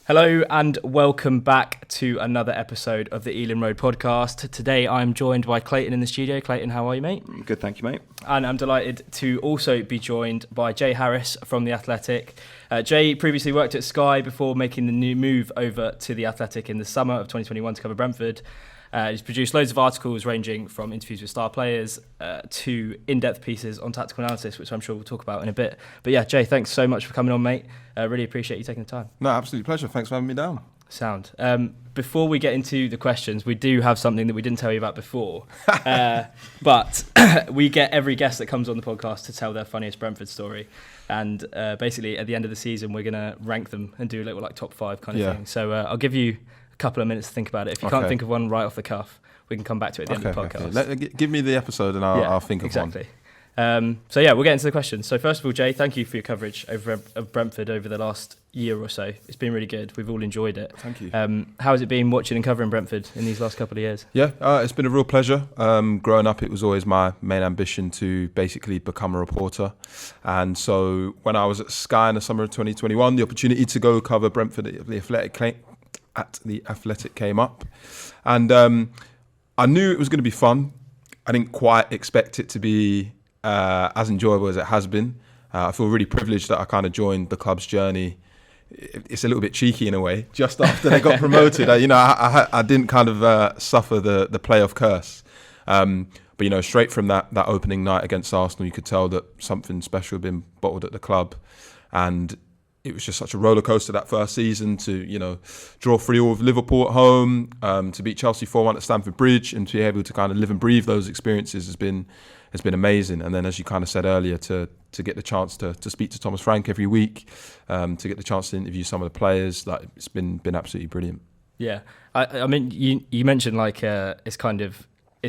Hello and welcome back to another episode of the Ealing Road podcast. Today I'm joined by Clayton in the studio. Clayton, how are you, mate? Good, thank you, mate. And I'm delighted to also be joined by Jay Harris from The Athletic. Jay previously worked at Sky before making the new move over to The Athletic in the summer of 2021 to cover Brentford. He's produced loads of articles ranging from interviews with star players to in-depth pieces on tactical analysis, which I'm sure we'll talk about in a bit. But yeah, Jay, thanks so much for coming on, mate. Really appreciate you taking the time. No, absolute pleasure. Thanks for having me down. Sound. Before we get into the questions, we do have something that we didn't tell you about before. But we get every guest that comes on the podcast to tell their funniest Brentford story. And basically, at the end of the season, we're going to rank them and do a little top 5 kind of thing. So I'll give you a couple of minutes to think about it. If you can't think of one right off the cuff, we can come back to it at the end of the podcast. Give me the episode and I'll think of one. So yeah, we'll get into the questions. So first of all, Jay, thank you for your coverage of Brentford over the last year or so. It's been really good. We've all enjoyed it. Thank you. How has it been watching and covering Brentford in these last couple of years? Yeah, it's been a real pleasure. Growing up, it was always my main ambition to basically become a reporter. And so when I was at Sky in the summer of 2021, the opportunity to go cover Brentford at the Athletic came up. And I knew it was going to be fun. I didn't quite expect it to be as enjoyable as it has been. I feel really privileged that I kind of joined the club's journey. It's a little bit cheeky in a way. Just after they got promoted, I didn't kind of suffer the playoff curse. But straight from that opening night against Arsenal, you could tell that something special had been bottled at the club, and it was just such a roller coaster that first season to draw 3-3 with Liverpool at home, to beat Chelsea 4-1 at Stamford Bridge, and to be able to kind of live and breathe those experiences has been amazing. And then, as you kind of said earlier, to get the chance to speak to Thomas Frank every week, to get the chance to interview some of the players, it's been absolutely brilliant. Yeah, I mean, you mentioned it's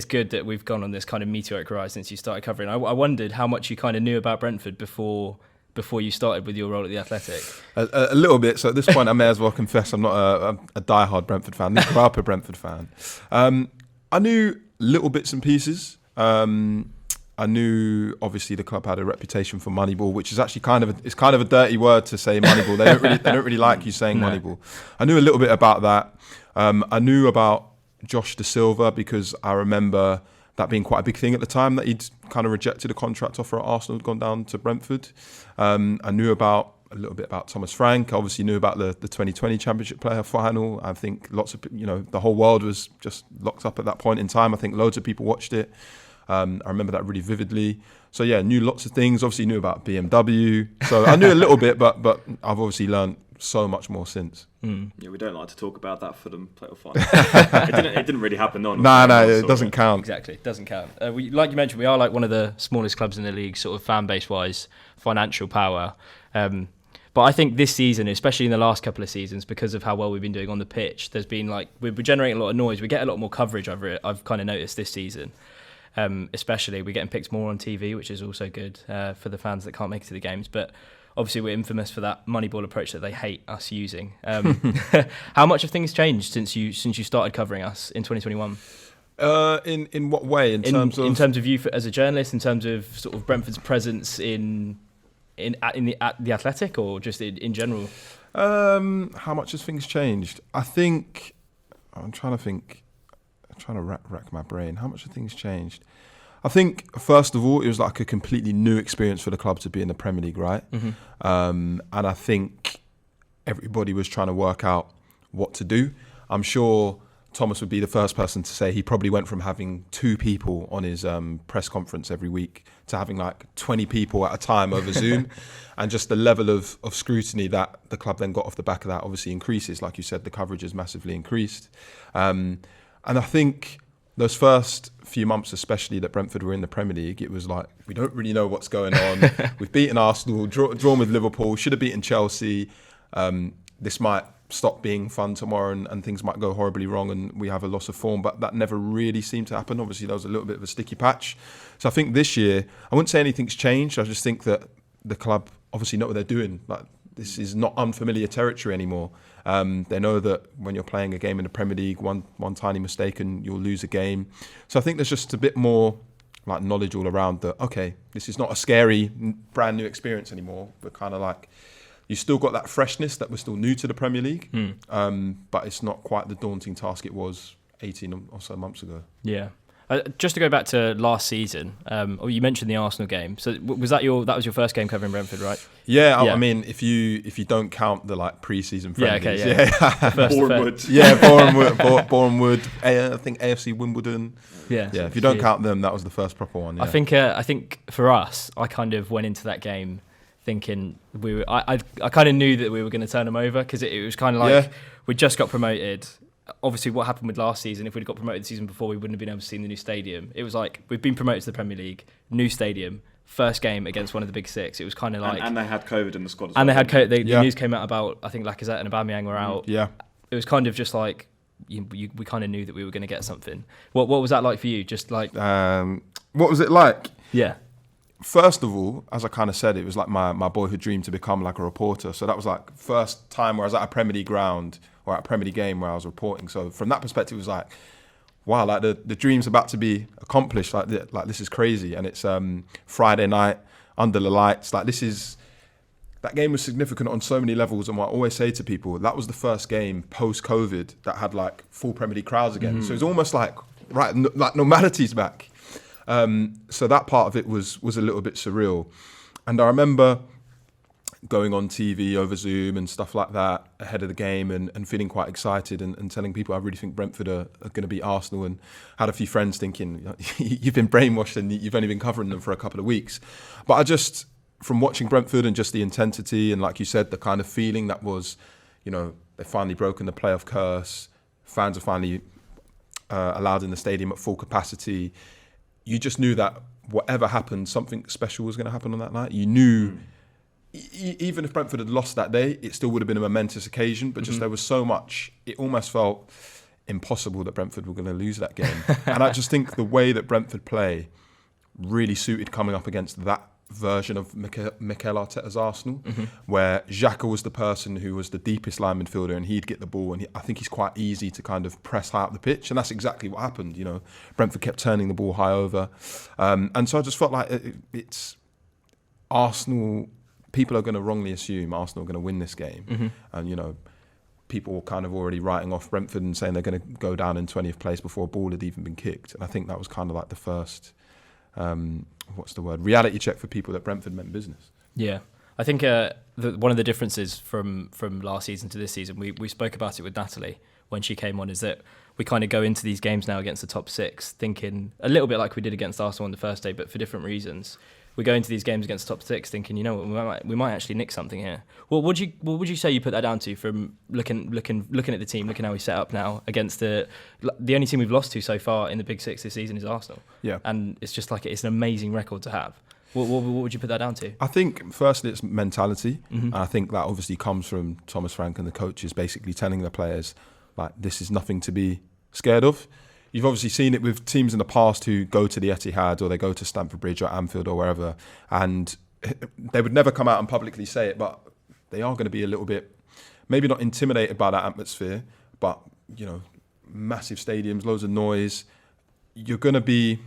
good that we've gone on this kind of meteoric rise since you started covering. I wondered how much you kind of knew about Brentford before you started with your role at The Athletic. A little bit. So at this point, I may as well confess I'm not a diehard Brentford fan. I'm a proper Brentford fan. I knew little bits and pieces. I knew obviously the club had a reputation for Moneyball, which is actually kind of a dirty word to say Moneyball. They don't really like you saying Moneyball. I knew a little bit about that. I knew about Josh Da Silva because I remember that being quite a big thing at the time, that he'd kind of rejected a contract offer at Arsenal, had gone down to Brentford. I knew a little bit about Thomas Frank. I obviously knew about the 2020 Championship player final. I think lots of, the whole world was just locked up at that point in time. I think loads of people watched it. I remember that really vividly. So yeah, knew lots of things. Obviously knew about BMW. So I knew a little bit, but I've obviously learned so much more since. Yeah, we don't like to talk about that for the playoff final. It didn't really happen. No, it doesn't count. Exactly, it doesn't count. Like you mentioned, we are like one of the smallest clubs in the league, sort of fan base wise, financial power. But I think this season, especially in the last couple of seasons, because of how well we've been doing on the pitch, there's been we're generating a lot of noise. We get a lot more coverage over it. I've kind of noticed this season. Especially we're getting picked more on TV, which is also good for the fans that can't make it to the games. But obviously we're infamous for that Moneyball approach that they hate us using. How much have things changed since you started covering us in 2021? In what way? In terms of you as a journalist, in terms of sort of Brentford's presence at the Athletic, or just in general? How much has things changed? I think I'm trying to think. I'm trying to rack my brain. How much have things changed? I think, first of all, it was like a completely new experience for the club to be in the Premier League, right? Mm-hmm. And I think everybody was trying to work out what to do. I'm sure Thomas would be the first person to say he probably went from having 2 people on his press conference every week to having 20 people at a time over Zoom. And just the level of scrutiny that the club then got off the back of that obviously increases. Like you said, the coverage has massively increased. And I think those first few months, especially that Brentford were in the Premier League, it was like, we don't really know what's going on. We've beaten Arsenal, drawn with Liverpool, should have beaten Chelsea. This might stop being fun tomorrow and things might go horribly wrong and we have a loss of form. But that never really seemed to happen. Obviously, there was a little bit of a sticky patch. So I think this year, I wouldn't say anything's changed. I just think that the club obviously know what they're doing. This is not unfamiliar territory anymore. They know that when you're playing a game in the Premier League, one tiny mistake and you'll lose a game. So I think there's just a bit more knowledge all around that, okay, this is not a scary, brand new experience anymore. We're kind of you still got that freshness that we're still new to the Premier League, but it's not quite the daunting task it was 18 or so months ago. Yeah. Just to go back to last season, you mentioned the Arsenal game. So was that was your first game covering Brentford, right? Yeah, I mean, if you don't count the like pre-season friendlies, Bournemouth, I think AFC Wimbledon. Yeah. If you don't count them, that was the first proper one. Yeah. I think for us, I kind of went into that game thinking I kind of knew that we were going to turn them over, because it was kind of like we just got promoted. Obviously, what happened with last season, if we'd got promoted the season before, we wouldn't have been able to see the new stadium. It was like, we've been promoted to the Premier League, new stadium, first game against one of the big six. It was kind of like... And they had COVID in the squad as well. And they had COVID. The Yeah. news came out about, I think, Lacazette and Aubameyang were out. Yeah. It was kind of just like, we kind of knew that we were going to get something. What was that like for you? Just like... What was it like? Yeah. First of all, as I kind of said, it was like my boyhood dream to become like a reporter. So that was like first time where I was at a Premier League ground or at a Premier League game where I was reporting. So from that perspective, it was like, wow, like the dream's about to be accomplished. Like this is crazy. And it's Friday night under the lights. Like that game was significant on so many levels. And what I always say to people, that was the first game post-COVID that had like full Premier League crowds again. So it's almost like, right, like normality's back. So that part of it was a little bit surreal. And I remember going on TV over Zoom and stuff like that ahead of the game and feeling quite excited and telling people I really think Brentford are going to beat Arsenal, and had a few friends thinking, you've been brainwashed and you've only been covering them for a couple of weeks. But I just, from watching Brentford and just the intensity and, like you said, the kind of feeling that was, they've finally broken the playoff curse, fans are finally allowed in the stadium at full capacity. You just knew that whatever happened, something special was going to happen on that night. You knew, even if Brentford had lost that day, it still would have been a momentous occasion. But just there was so much, it almost felt impossible that Brentford were going to lose that game. And I just think the way that Brentford play really suited coming up against that version of Mikel Arteta's Arsenal, where Xhaka was the person who was the deepest line midfielder, and he'd get the ball, and I think he's quite easy to kind of press high up the pitch, and that's exactly what happened. Brentford kept turning the ball high over, and so I just felt like it's Arsenal. People are going to wrongly assume Arsenal are going to win this game, and people were kind of already writing off Brentford and saying they're going to go down in 20th place before a ball had even been kicked, and I think that was kind of like the first reality check for people that Brentford meant business. Yeah, I think one of the differences from last season to this season, we spoke about it with Natalie when she came on, is that we kind of go into these games now against the top six thinking a little bit like we did against Arsenal on the first day, but for different reasons. We go into these games against the top six thinking, we might actually nick something here. What would you say you put that down to, from looking at the team, looking how we set up now against the only team we've lost to so far in the Big Six this season is Arsenal. Yeah, and it's just like, it's an amazing record to have. What would you put that down to? I think firstly it's mentality. And I think that obviously comes from Thomas Frank and the coaches basically telling the players, like, this is nothing to be scared of. You've obviously seen it with teams in the past who go to the Etihad or they go to Stamford Bridge or Anfield or wherever, and they would never come out and publicly say it, but they are going to be a little bit, maybe not intimidated by that atmosphere, but, massive stadiums, loads of noise. You're going to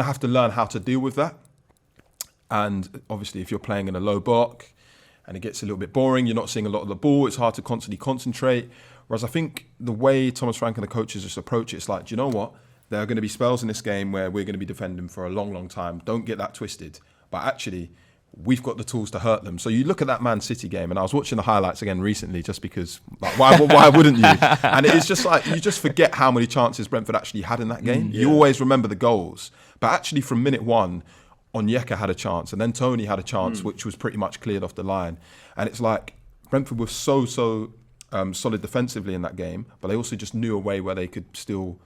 have to learn how to deal with that. And obviously if you're playing in a low block and it gets a little bit boring, you're not seeing a lot of the ball, it's hard to constantly concentrate. Whereas I think the way Thomas Frank and the coaches just approach it, it's like, do you know what? There are going to be spells in this game where we're going to be defending for a long, long time. Don't get that twisted. But actually, we've got the tools to hurt them. So you look at that Man City game, and I was watching the highlights again recently just because, like, why wouldn't you? And it's just like, you just forget how many chances Brentford actually had in that game. You always remember the goals. But actually from minute one, Onyeka had a chance, and then Toney had a chance, which was pretty much cleared off the line. And it's like, Brentford was so solid defensively in that game, but they also just knew a way where they could still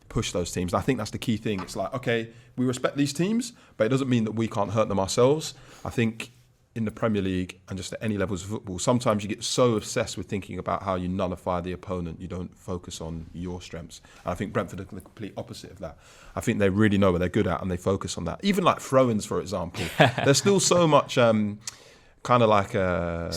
push those teams. And I think that's the key thing. It's like, okay, we respect these teams, but it doesn't mean that we can't hurt them ourselves. I think in the Premier League and just at any levels of football, sometimes you get so obsessed with thinking about how you nullify the opponent, you don't focus on your strengths. And I think Brentford are the complete opposite of that. I think they really know what they're good at and they focus on that. Even like throw-ins, for example, there's still so much kind of like a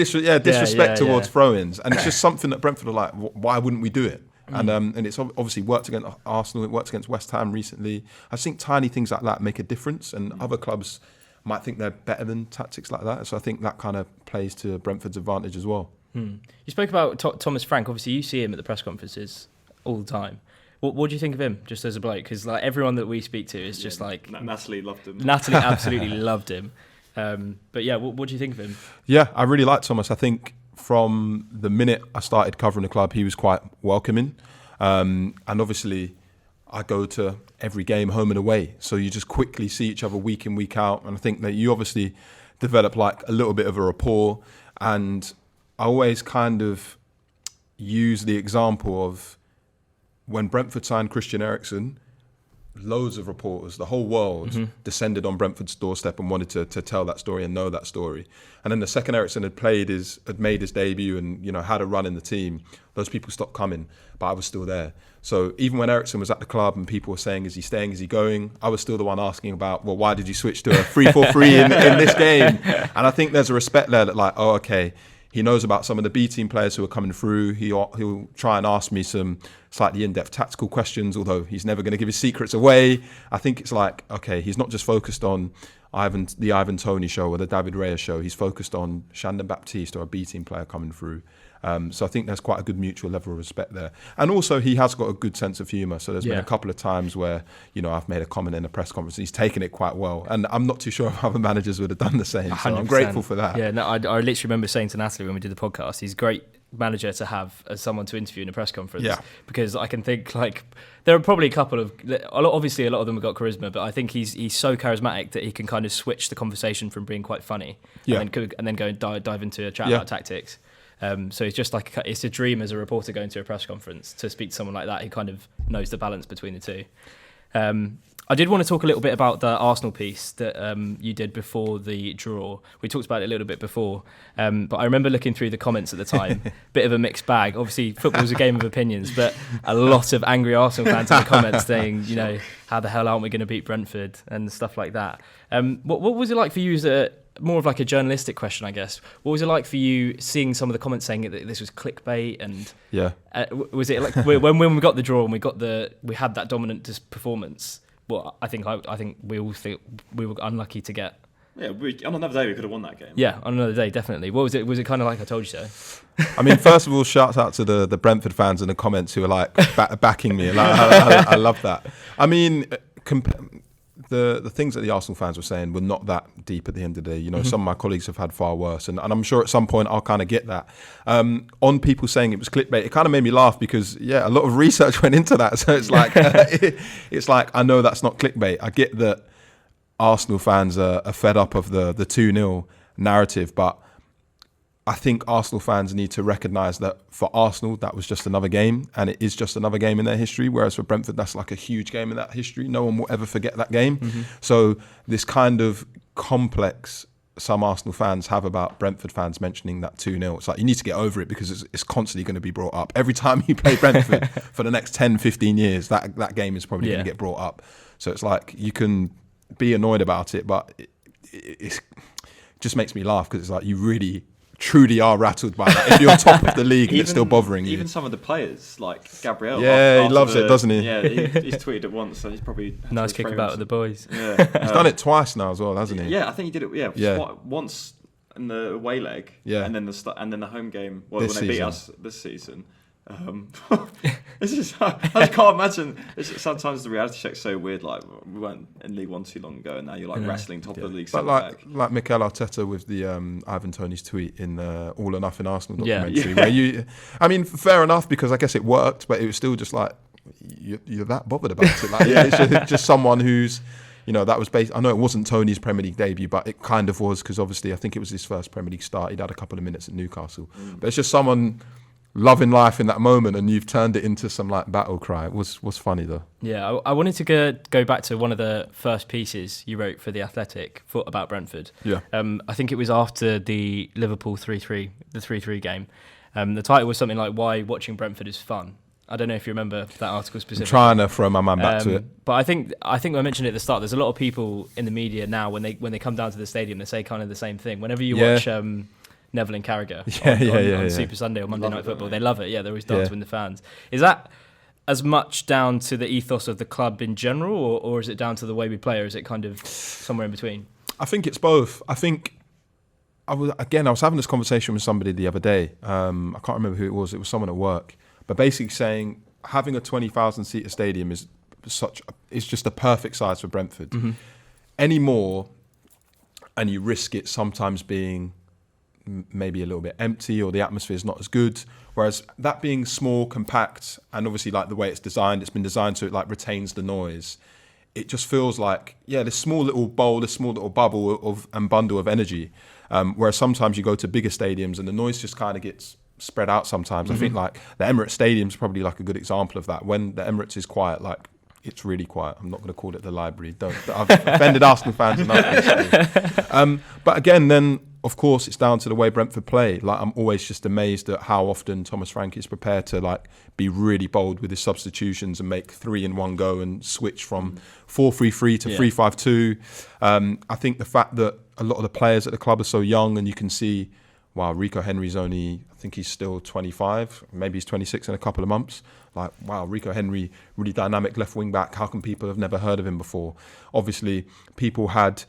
disrespect towards throw-ins, and it's just something that Brentford are like, why wouldn't we do it? And it's obviously worked against Arsenal, it worked against West Ham recently. I think tiny things like that make a difference, and other clubs might think they're better than tactics like that. So I think that kind of plays to Brentford's advantage as well. You spoke about Thomas Frank. Obviously, you see him at the press conferences all the time. What do you think of him, just as a bloke? Because like everyone that we speak to is just like Natalie loved him. Natalie absolutely loved him. But yeah, what do you think of him? Yeah, I really like Thomas. I think from the minute I started covering the club, he was quite welcoming. And obviously, I go to every game, home and away. So you just quickly see each other week in, week out. And I think that you obviously develop like a little bit of a rapport. And I always kind of use the example of when Brentford signed Christian Eriksen, loads of reporters, the whole world descended on Brentford's doorstep and wanted to tell that story and know that story. And then the second Eriksen had made his debut and, you know, had a run in the team, those people stopped coming, but I was still there. So even when Eriksen was at the club and people were saying, is he staying, is he going? I was still the one asking about, well, why did you switch to a 3-4-3 in this game? And I think there's a respect there that like, oh, okay, he knows about some of the B team players who are coming through. He'll try and ask me some slightly in-depth tactical questions, although he's never going to give his secrets away. I think it's like, okay, he's not just focused on the Ivan Toney show or the David Raya show. He's focused on Shandon Baptiste or a B team player coming through. So I think there's quite a good mutual level of respect there. And also he has got a good sense of humour. So there's been a couple of times where, you know, I've made a comment in a press conference and he's taken it quite well. And I'm not too sure if other managers would have done the same. 100%. So I'm grateful for that. Yeah, no, I literally remember saying to Natalie when we did the podcast, he's a great manager to have as someone to interview in a press conference. Yeah. Because I can think like there are probably a couple of, obviously a lot of them have got charisma, but I think he's so charismatic that he can kind of switch the conversation from being quite funny and then go and dive into a chat about tactics. So it's just like it's a dream as a reporter going to a press conference to speak to someone like that who kind of knows the balance between the two. I did want to talk a little bit about the Arsenal piece that you did before the draw. We talked about it a little bit before, but I remember looking through the comments at the time. Bit of a mixed bag. Obviously, football's a game of opinions, but a lot of angry Arsenal fans in the comments saying, you know, how the hell aren't we going to beat Brentford and stuff like that. What was it like for you as more of like a journalistic question, I guess. What was it like for you seeing some of the comments saying that this was clickbait? And was it like when we got the draw and we had that dominant performance? Well, I think we all think we were unlucky to get. Yeah, on another day we could have won that game. Yeah, on another day, definitely. What was it? Was it kind of like I told you so? I mean, first of all, shouts out to the Brentford fans in the comments who are like backing me. I love that. I mean, the things that the Arsenal fans were saying were not that deep at the end of the day. You know, some of my colleagues have had far worse, and I'm sure at some point I'll kind of get that. On people saying it was clickbait, it kind of made me laugh because, a lot of research went into that. So it's like, it's like, I know that's not clickbait. I get that Arsenal fans are fed up of the 2-0 narrative, but I think Arsenal fans need to recognise that for Arsenal, that was just another game, and it is just another game in their history, whereas for Brentford, that's like a huge game in that history. No one will ever forget that game. So this kind of complex some Arsenal fans have about Brentford fans mentioning that 2-0, it's like you need to get over it because it's constantly going to be brought up. Every time you play Brentford for the next 10, 15 years, that game is probably going to get brought up. So it's like you can be annoyed about it, but it just makes me laugh because it's like you really truly are rattled by that. If you're top of the league and it's still bothering you. Even some of the players, like Gabriel. Yeah, he loves it, doesn't he? Yeah, he's tweeted it once, so he's probably... Nice kick about with the boys. Yeah. He's done it twice now as well, hasn't he? Yeah, I think he did it, once in the away leg, and then the home game, when they beat us this season. It's just, I just can't imagine. Sometimes the reality check's so weird. Like we weren't in League One too long ago, and now you're like wrestling top of the league. But like Mikel Arteta with the Ivan Toney's tweet in the All or Nothing Arsenal documentary, where I mean, fair enough because I guess it worked, but it was still just like you're that bothered about it. Like, it's just someone who's. You know, that was based. I know it wasn't Tony's Premier League debut, but it kind of was because obviously I think it was his first Premier League start. He'd had a couple of minutes at Newcastle, but it's just someone loving life in that moment, and you've turned it into some like battle cry. It was funny though. Yeah, I wanted to go back to one of the first pieces you wrote for The Athletic about Brentford. Yeah, I think it was after the Liverpool 3-3 game. The title was something like "Why Watching Brentford is Fun." I don't know if you remember that article specifically. I'm trying to throw my man back to it. But I think I mentioned it at the start. There's a lot of people in the media now when they come down to the stadium, they say kind of the same thing. Whenever you watch Neville and Carragher on Super Sunday or Monday Night Football, they love it. Yeah, they're always dancing with the fans. Is that as much down to the ethos of the club in general, or is it down to the way we play, or is it kind of somewhere in between? I think it's both. I think I was having this conversation with somebody the other day. I can't remember who it was. It was someone at work, but basically saying having a 20,000 seater stadium is just a perfect size for Brentford. Mm-hmm. Any more, and you risk it sometimes being maybe a little bit empty or the atmosphere is not as good. Whereas that being small, compact, and obviously like the way it's been designed so it like retains the noise. It just feels like, this small little bowl, this small little bubble and bundle of energy. Whereas sometimes you go to bigger stadiums and the noise just kind of gets spread out sometimes. Mm-hmm. I think like the Emirates Stadium is probably like a good example of that. When the Emirates is quiet, like it's really quiet. I'm not going to call it the library. I've offended Arsenal fans enough. But again, then of course it's down to the way Brentford play. Like I'm always just amazed at how often Thomas Frank is prepared to like be really bold with his substitutions and make 3 in one go and switch from 4-3-3 to 3-5-2. I think the fact that a lot of the players at the club are so young, and you can see, wow, Rico Henry's only, I think he's still 25, maybe he's 26 in a couple of months. Like, wow, Rico Henry, really dynamic left wing back. How come people have never heard of him before? Obviously, people had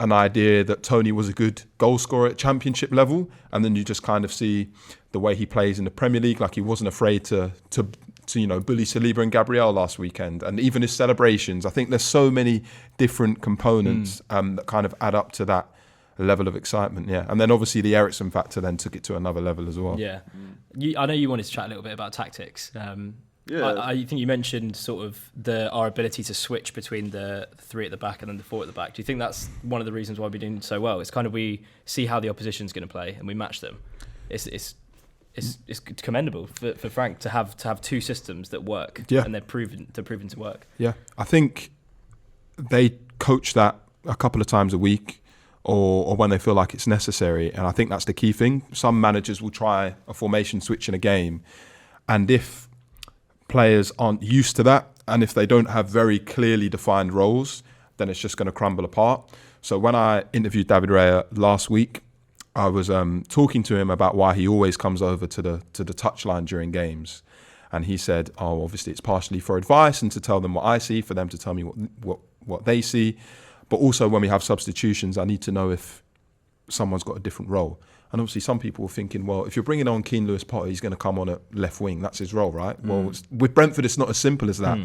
an idea that Toney was a good goal scorer at championship level, and then you just kind of see the way he plays in the Premier League. Like he wasn't afraid to bully Saliba and Gabriel last weekend, and even his celebrations. I think there's so many different components that kind of add up to that level of excitement. Yeah, and then obviously the Eriksen factor then took it to another level as well. Yeah, I know you wanted to chat a little bit about tactics. I think you mentioned sort of our ability to switch between the 3 at the back and then the 4 at the back. Do you think that's one of the reasons why we're doing so well? It's kind of we see how the opposition's going to play and we match them. It's commendable for Frank to have 2 systems that work, and they're proven to work. Yeah, I think they coach that a couple of times a week, or when they feel like it's necessary, and I think that's the key thing. Some managers will try a formation switch in a game, and if players aren't used to that, and if they don't have very clearly defined roles, then it's just going to crumble apart. So when I interviewed David Raya last week, I was talking to him about why he always comes over to the touchline during games, and he said, obviously it's partially for advice and to tell them what I see, for them to tell me what they see, but also when we have substitutions, I need to know if someone's got a different role. And obviously some people were thinking, well, if you're bringing on Keane Lewis-Potter, he's going to come on at left wing. That's his role, right? Well, with Brentford, it's not as simple as that.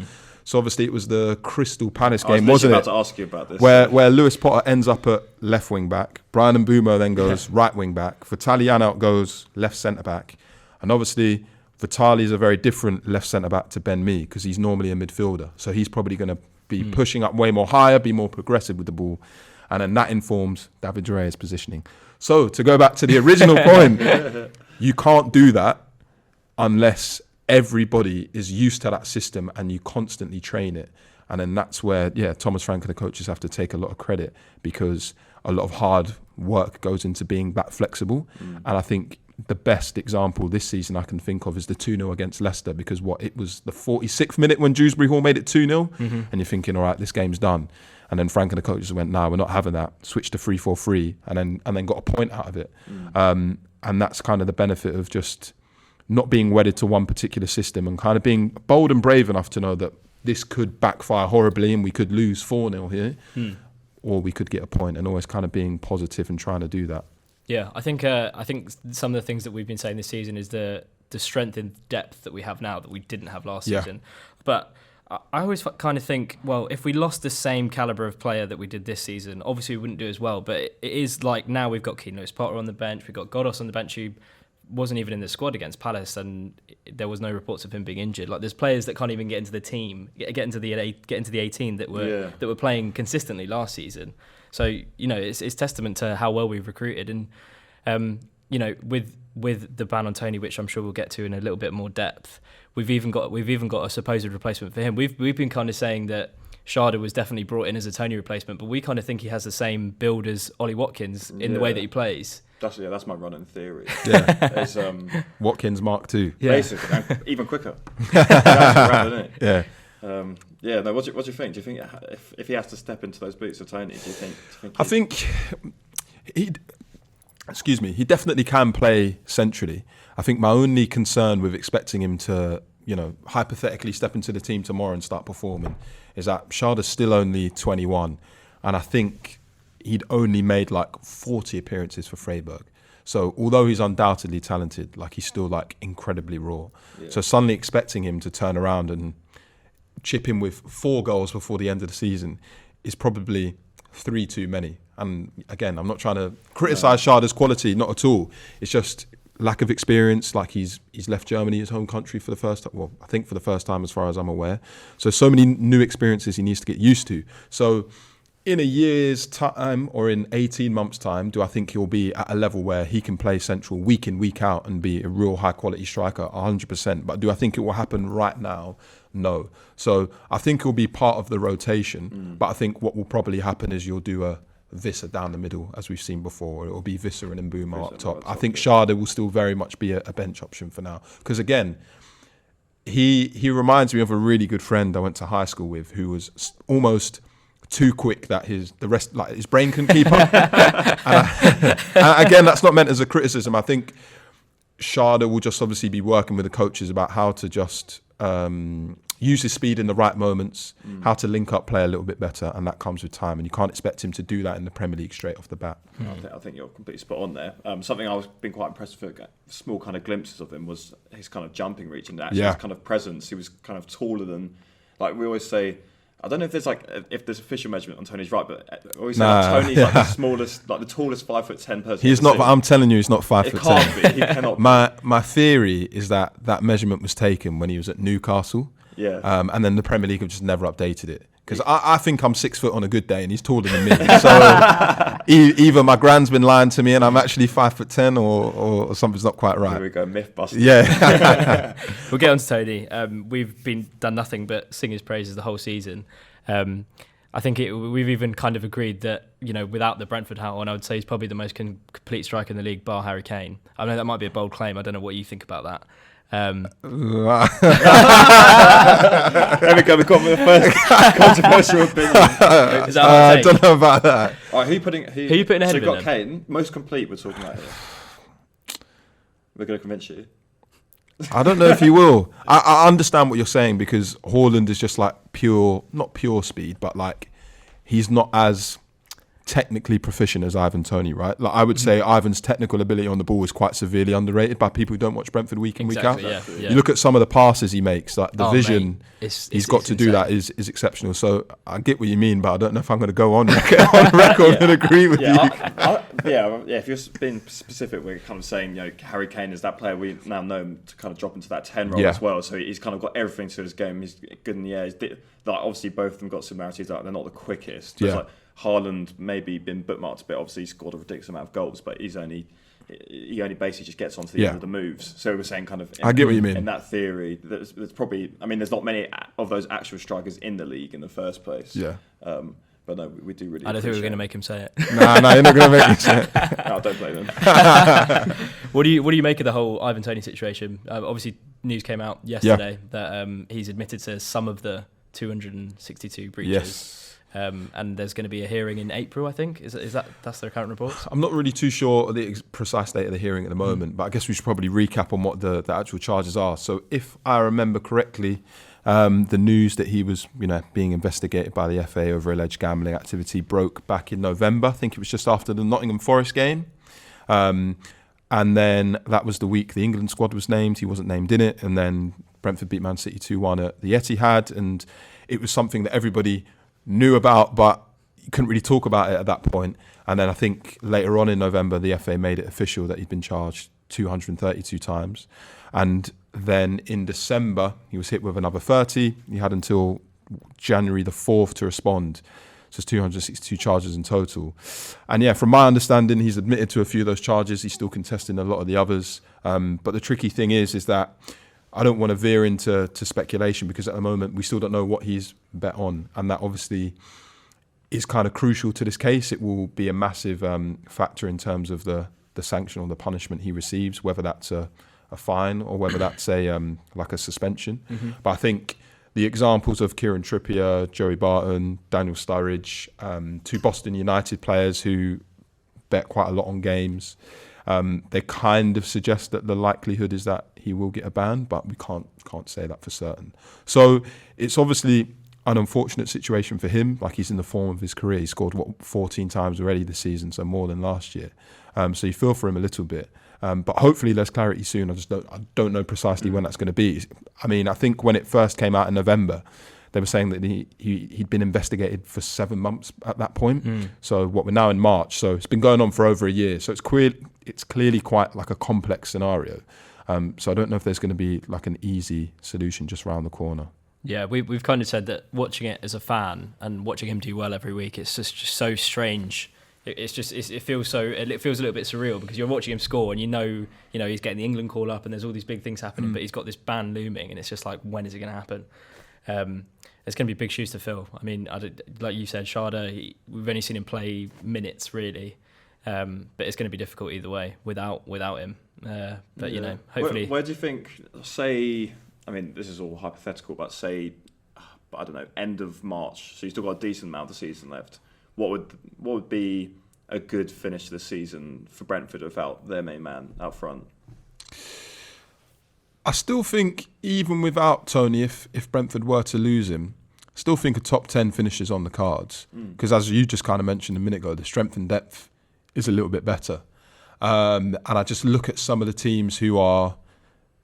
So obviously it was the Crystal Palace game, wasn't it? I was about to ask you about this. Where Lewis-Potter ends up at left wing back. Brian Mbeumo then goes right wing back. Vitali goes left centre back. And obviously Vitali's a very different left centre back to Ben Mee, because he's normally a midfielder. So he's probably going to be pushing up way more higher, be more progressive with the ball. And then that informs David Raya's positioning. So to go back to the original point, you can't do that unless everybody is used to that system and you constantly train it. And then that's where, Thomas Frank and the coaches have to take a lot of credit, because a lot of hard work goes into being that flexible. And I think the best example this season I can think of is the 2-0 against Leicester, because it was the 46th minute when Dewsbury Hall made it 2-0, and you're thinking, all right, this game's done. And then Frank and the coaches went, no, we're not having that. Switched to 3-4-3, and then got a point out of it. And that's kind of the benefit of just not being wedded to one particular system, and kind of being bold and brave enough to know that this could backfire horribly and we could lose 4-0 here, or we could get a point, and always kind of being positive and trying to do that. Yeah, I think some of the things that we've been saying this season is the strength in depth that we have now that we didn't have last season. But I always kind of think, well, if we lost the same calibre of player that we did this season, obviously we wouldn't do as well. But it is like now we've got Keane Lewis-Potter on the bench, we've got Godos on the bench who wasn't even in the squad against Palace, and there was no reports of him being injured. Like there's players that can't even get into the team, get into the 18 that were playing consistently last season. So it's testament to how well we've recruited, and with the ban on Toney, which I'm sure we'll get to in a little bit more depth, we've even got a supposed replacement for him. We've been kind of saying that Sharda was definitely brought in as a Toney replacement, but we kind of think he has the same build as Ollie Watkins in the way that he plays. That's my running theory. It's, Watkins Mark II. Basically, and even quicker. Around, isn't it? Yeah. No. What do you think? Do you think if he has to step into those boots of Toney, do you think? I think he definitely can play centrally. I think my only concern with expecting him to, hypothetically step into the team tomorrow and start performing is that Sharda's still only 21, and I think he'd only made like 40 appearances for Freiburg. So although he's undoubtedly talented, like he's still like incredibly raw. Yeah. So suddenly expecting him to turn around and chip in with 4 goals before the end of the season is probably 3 too many. And again, I'm not trying to criticise Schada's quality, not at all. It's just lack of experience. Like he's left Germany, his home country, for the first time. Well, I think for the first time, as far as I'm aware. So many new experiences he needs to get used to. So in a year's time or in 18 months' time, do I think he'll be at a level where he can play central week in, week out and be a real high-quality striker? 100%. But do I think it will happen right now? No. So I think he'll be part of the rotation. But I think what will probably happen is you'll do a Visser down the middle, as we've seen before. It will be Visser and Mbuma up top. I think Schade will still very much be a bench option for now. Because again, he reminds me of a really good friend I went to high school with who was almost too quick that his brain couldn't keep up. and again, that's not meant as a criticism. I think Schade will just obviously be working with the coaches about how to just use his speed in the right moments, how to link up play a little bit better, and that comes with time. And you can't expect him to do that in the Premier League straight off the bat. I think you're completely spot on there. Something I've been quite impressed with, small kind of glimpses of him, was his kind of jumping reach and actually his kind of presence. He was kind of taller than, like we always say. I don't know if there's official measurement on Tony's right, but I always say Tony's like the smallest, like the tallest 5'10" person. He's not. I'm telling you, he's not 5'10". It can't be. He cannot. My theory is that measurement was taken when he was at Newcastle. Yeah. And then the Premier League have just never updated it. Because I think I'm 6 foot on a good day and he's taller than me. So either my grand's been lying to me and I'm actually 5'10", or something's not quite right. Here we go, myth busting. Yeah. We'll get on to Tony. We've done nothing but sing his praises the whole season. I think we've even kind of agreed that, without the Brentford hat on, I would say he's probably the most complete striker in the league, bar Harry Kane. I know that might be a bold claim. I don't know what you think about that. There we go. We've got the first controversial opinion. I don't know about that. All right, who you putting ahead of him? So we've got Kane, most complete. We're talking about here. We're going to convince you. I don't know if he will. I understand what you're saying, because Haaland is just like not pure speed, but like he's not as technically proficient as Ivan Toney, right? Like I would say Ivan's technical ability on the ball is quite severely underrated by people who don't watch Brentford week in, week out. Yeah. You look at some of the passes he makes, like the vision he's got to do that is exceptional. So I get what you mean, but I don't know if I'm going to go on record and agree with you. If you're being specific, we're kind of saying, Harry Kane is that player we now know to kind of drop into that 10 role as well. So he's kind of got everything to his game. He's good in the air. Obviously, both of them got similarities. They're not the quickest. It's like Haaland maybe been bookmarked a bit. Obviously, he scored a ridiculous amount of goals, but he only basically just gets onto the end of the moves. So we're saying kind of I get what you mean. In that theory, there's probably, there's not many of those actual strikers in the league in the first place. Yeah. But no, we do really. I don't think we're going to make him say it. No, you're not going to make me say it. No, don't blame him. What do you make of the whole Ivan Toney situation? Obviously, news came out yesterday that he's admitted to some of the 262 breaches. Yes. And there's going to be a hearing in April, I think. That's their current report? I'm not really too sure of the precise date of the hearing at the moment, but I guess we should probably recap on what the actual charges are. So if I remember correctly, the news that he was being investigated by the FA over alleged gambling activity broke back in November. I think it was just after the Nottingham Forest game. And then that was the week the England squad was named. He wasn't named in it. And then Brentford beat Man City 2-1 at the Etihad. And it was something that everybody knew about, but you couldn't really talk about it at that point. And then I think later on in November, the FA made it official that he'd been charged 232 times. And then in December, he was hit with another 30. He had until January the 4th to respond. So it's 262 charges in total. And from my understanding, he's admitted to a few of those charges. He's still contesting a lot of the others. But the tricky thing is that I don't want to veer into speculation, because at the moment we still don't know what he's bet on, and that obviously is kind of crucial to this case. It will be a massive factor in terms of the sanction or the punishment he receives, whether that's a fine or whether that's a suspension. Mm-hmm. But I think the examples of Kieran Trippier, Joey Barton, Daniel Sturridge, 2 Boston United players who bet quite a lot on games, they kind of suggest that the likelihood is that he will get a ban, but we can't say that for certain. So it's obviously an unfortunate situation for him. Like, he's in the form of his career. He scored 14 times already this season, so more than last year. So you feel for him a little bit. But hopefully there's clarity soon. I don't know precisely when that's going to be. I mean, I think when it first came out in November, they were saying that he'd been investigated for 7 months at that point. So we're now in March. So it's been going on for over a year. So it's clearly quite like a complex scenario. So I don't know if there's going to be like an easy solution just around the corner. Yeah, we've kind of said that watching it as a fan and watching him do well every week, it's just so strange. It feels a little bit surreal because you're watching him score and you know he's getting the England call up and there's all these big things happening, but he's got this ban looming and it's just like, when is it going to happen? There's going to be big shoes to fill. I mean, like you said, Sharda, we've only seen him play minutes really, but it's going to be difficult either way without him. But you know, hopefully. Where do you think? Say, I mean, this is all hypothetical, but say, I don't know, end of March. So you've still got a decent amount of the season left. What would be a good finish to the season for Brentford without their main man out front? I still think, even without Toney, if Brentford were to lose him, I still think a top 10 finish is on the cards. Because as you just kind of mentioned a minute ago, the strength and depth is a little bit better. And I just look at some of the teams who are,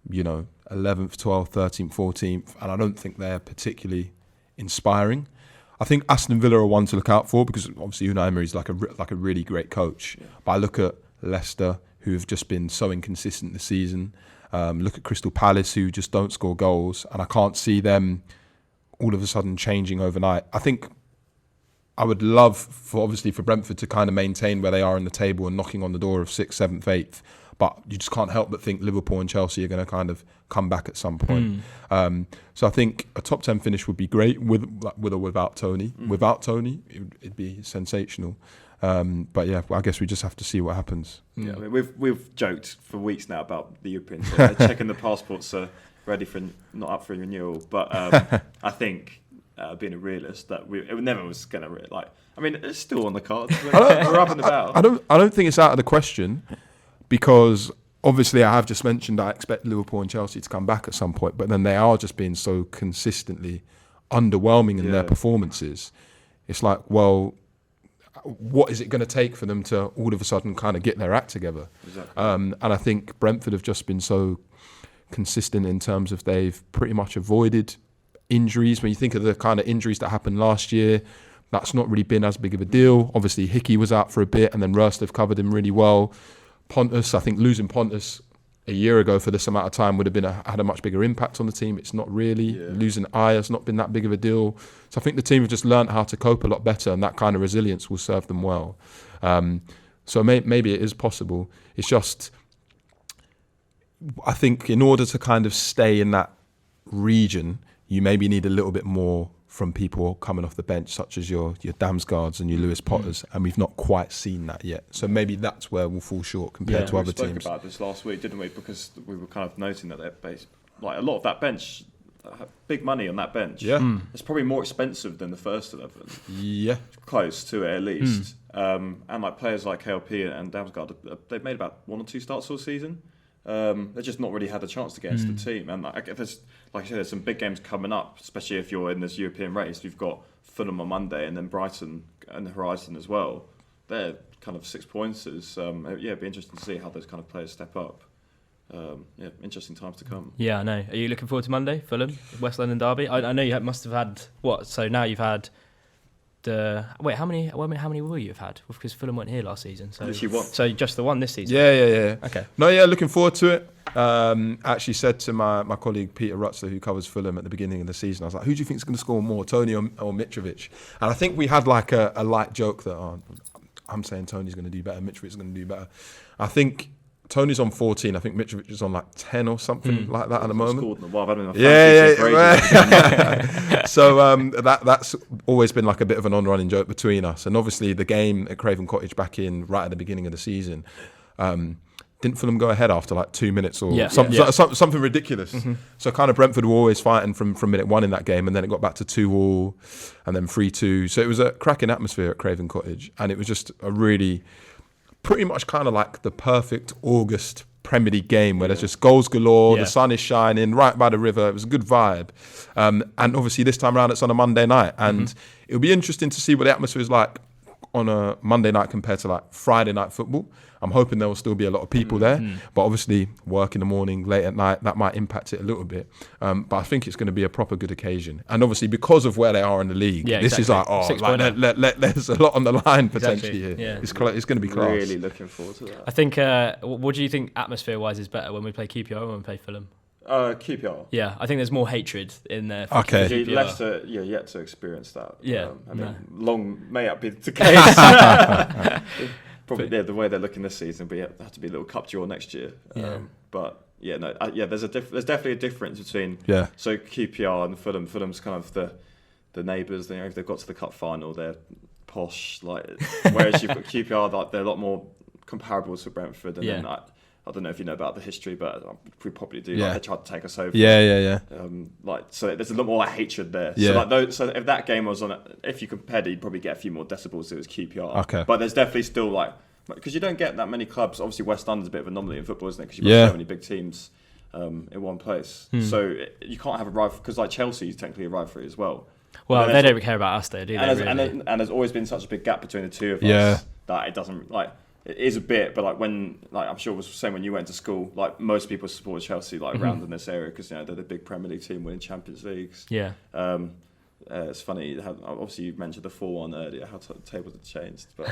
11th, 12th, 13th, 14th, and I don't think they're particularly inspiring. I think Aston Villa are one to look out for because obviously Unai Emery is like a really great coach. Yeah. But I look at Leicester, who have just been so inconsistent this season. Look at Crystal Palace, who just don't score goals, and I can't see them all of a sudden changing overnight. I think I would love for Brentford to kind of maintain where they are in the table and knocking on the door of 6th, 7th, 8th. But you just can't help but think Liverpool and Chelsea are going to kind of come back at some point. So I think a top 10 finish would be great with or without Toney. Without Toney, it'd be sensational. But yeah, I guess we just have to see what happens. Yeah, I mean, we've joked for weeks now about the Europeans checking the passports are ready for not up for renewal. But I think being a realist, that it never was going to I mean, it's still on the cards. We're up and about. I don't think it's out of the question. Because obviously I have just mentioned I expect Liverpool and Chelsea to come back at some point, but then they are just being so consistently underwhelming in their performances. It's like, well, what is it going to take for them to all of a sudden kind of get their act together? Exactly. And I think Brentford have just been so consistent in terms of they've pretty much avoided injuries. When you think of the kind of injuries that happened last year, that's not really been as big of a deal. Obviously Hickey was out for a bit and then Roerslev covered him really well. Pontus, I think losing Pontus a year ago for this amount of time would have had a much bigger impact on the team. It's not really. Yeah. Losing Aya has not been that big of a deal. So I think the team have just learned how to cope a lot better, and that kind of resilience will serve them well. So maybe it is possible. It's just, I think in order to kind of stay in that region, you maybe need a little bit more from people coming off the bench, such as your Damsgaards and your Lewis Potters, and we've not quite seen that yet. So maybe that's where we'll fall short compared to other teams. We spoke about this last week, didn't we? Because we were kind of noting that they're based, like a lot of that bench, big money on that bench. Yeah, it's probably more expensive than the first 11. Yeah, close to it at least. And like players like KLP and Damsgaard, they've made about 1 or 2 starts all season. They've just not really had a chance to get into the team, and like I said, there's some big games coming up, especially if you're in this European race. We've got Fulham on Monday and then Brighton and the horizon as well. They're kind of 6 pointers. It'd be interesting to see how those kind of players step up. Interesting times to come. Yeah, I know. Are you looking forward to Monday, Fulham, West London derby? I know you must have had what? So now you've had how many will you have had? Because Fulham weren't here last season, so just the one this season. Yeah. Okay. No, looking forward to it. I actually said to my colleague Peter Rutzler, who covers Fulham, at the beginning of the season, I was like, who do you think is going to score more, Toney or Mitrovic? And I think we had like a light joke that I'm saying Toney's going to do better, Mitrovic's going to do better. I think Toney's on 14. I think Mitrovic is on like 10 or something like that at the moment. So that's always been like a bit of an on-running joke between us. And obviously the game at Craven Cottage back in right at the beginning of the season, didn't Fulham go ahead after like 2 minutes or something ridiculous? So kind of Brentford were always fighting from minute 1 in that game, and then it got back to 2-2 and then 3-2. So it was a cracking atmosphere at Craven Cottage, and it was just a really pretty much kind of like the perfect August Premier League game where there's just goals galore, the sun is shining right by the river. It was a good vibe. And obviously this time around it's on a Monday night, and it'll be interesting to see what the atmosphere is like on a Monday night compared to like Friday night football. I'm hoping there will still be a lot of people there, but obviously work in the morning, late at night, that might impact it a little bit. But I think it's going to be a proper good occasion. And obviously because of where they are in the league, this is like, there's a lot on the line potentially here. Yeah. It's going to be class. Really looking forward to that. I think, what do you think atmosphere-wise is better, when we play QPR or when we play Fulham? QPR. Yeah, I think there's more hatred in there. Okay. Leicester, yet to experience that. Yeah. Long may that be the case. Probably the way they're looking this season, but have to be a little cup draw next year. But there's definitely a difference between so QPR and Fulham. Fulham's kind of the neighbours. If they've got to the cup final, they're posh. Whereas you've got QPR, like they're a lot more comparable to Brentford. And then I don't know if you know about the history, but we probably do. They tried to take us over. So there's a lot more hatred there. So if that game was on, if you compared it, you'd probably get a few more decibels. It was QPR. Okay. But there's definitely still because you don't get that many clubs. Obviously, West London's a bit of an anomaly in football, isn't it? Because you've got so many big teams in one place. So you can't have a rivalry, because Chelsea is technically a rivalry as well. Well, they don't care about us, though, do they? And there's always been such a big gap between the two of us that it doesn't It is a bit, but I'm sure it was the same when you went to school. Most people support Chelsea, around in this area, because they're the big Premier League team winning Champions Leagues. Yeah. It's funny how, obviously you mentioned the 4-1 earlier, how the tables have changed, but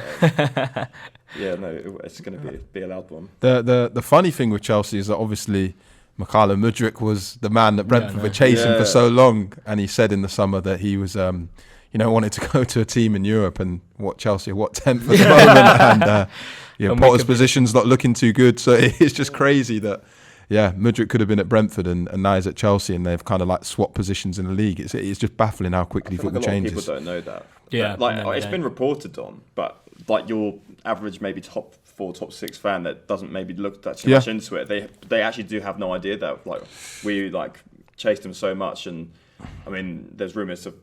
it's going to be a loud one. The funny thing with Chelsea is that obviously Mykhailo Mudryk was the man that Brentford were chasing for so long, and he said in the summer that he was wanted to go to a team in Europe, and Chelsea 10th at the moment, and Potter's position's not looking too good, so it's just crazy that Mudryk could have been at Brentford and now he's at Chelsea, and they've kind of swapped positions in the league. It's just baffling how quickly football changes. A lot of people don't know that. Yeah, it's been reported on, but your average maybe top 4, top 6 fan that doesn't maybe look that too much into it, they actually do have no idea that we chased them so much. And I mean, there's rumours of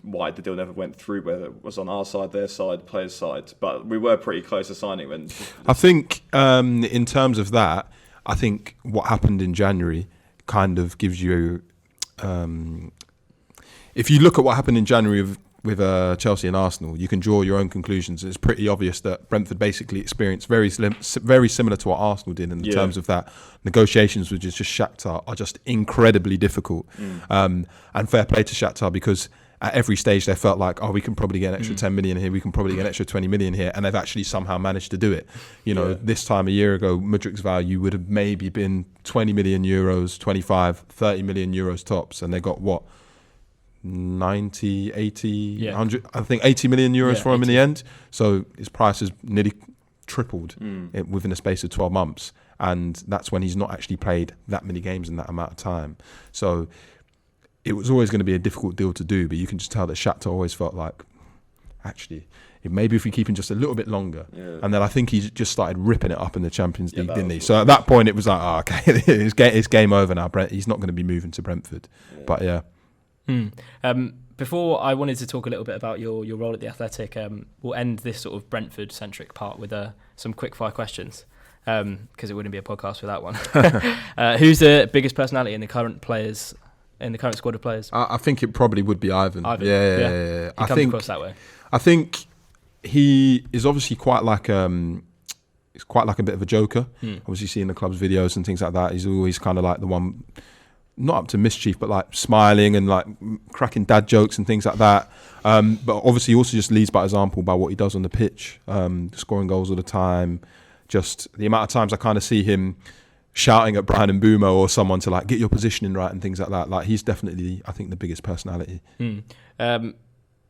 why the deal never went through, whether it was on our side, their side, players' side. But we were pretty close to signing when. I think in terms of that, I think what happened in January kind of gives you. If you look at what happened in January with Chelsea and Arsenal, you can draw your own conclusions. It's pretty obvious that Brentford basically experienced very similar to what Arsenal did in terms of that. Negotiations with just Shakhtar are just incredibly difficult. And fair play to Shakhtar, because at every stage they felt like, we can probably get an extra 10 million here, we can probably get an extra 20 million here, and they've actually somehow managed to do it. This time a year ago, Mudryk's value would have maybe been 20 million euros, 25, 30 million euros tops, and they got 90, 80, 100, I think 80 million euros for him in the end. So his price has nearly tripled within the space of 12 months. And that's when he's not actually played that many games in that amount of time. So it was always going to be a difficult deal to do, but you can just tell that Shakhtar always felt like, actually, maybe if we keep him just a little bit longer. And then I think he just started ripping it up in the Champions League, didn't he? So at that point it was like, okay, it's game over now. He's not going to be moving to Brentford. But before, I wanted to talk a little bit about your role at The Athletic. We'll end this sort of Brentford-centric part with some quick-fire questions, because it wouldn't be a podcast without one. Who's the biggest personality in the current squad of players? I think it probably would be Ivan. Yeah. He comes across that way. I think he is obviously quite like he's quite like a bit of a joker. Obviously, seeing the club's videos and things like that, he's always kind of like the one, not up to mischief, but like smiling and like cracking dad jokes and things like that. But obviously, he also just leads by example by what he does on the pitch, scoring goals all the time. Just the amount of times I kind of see him shouting at Brian and Mbumo or someone to like get your positioning right and things like that. Like, he's definitely, I think, the biggest personality.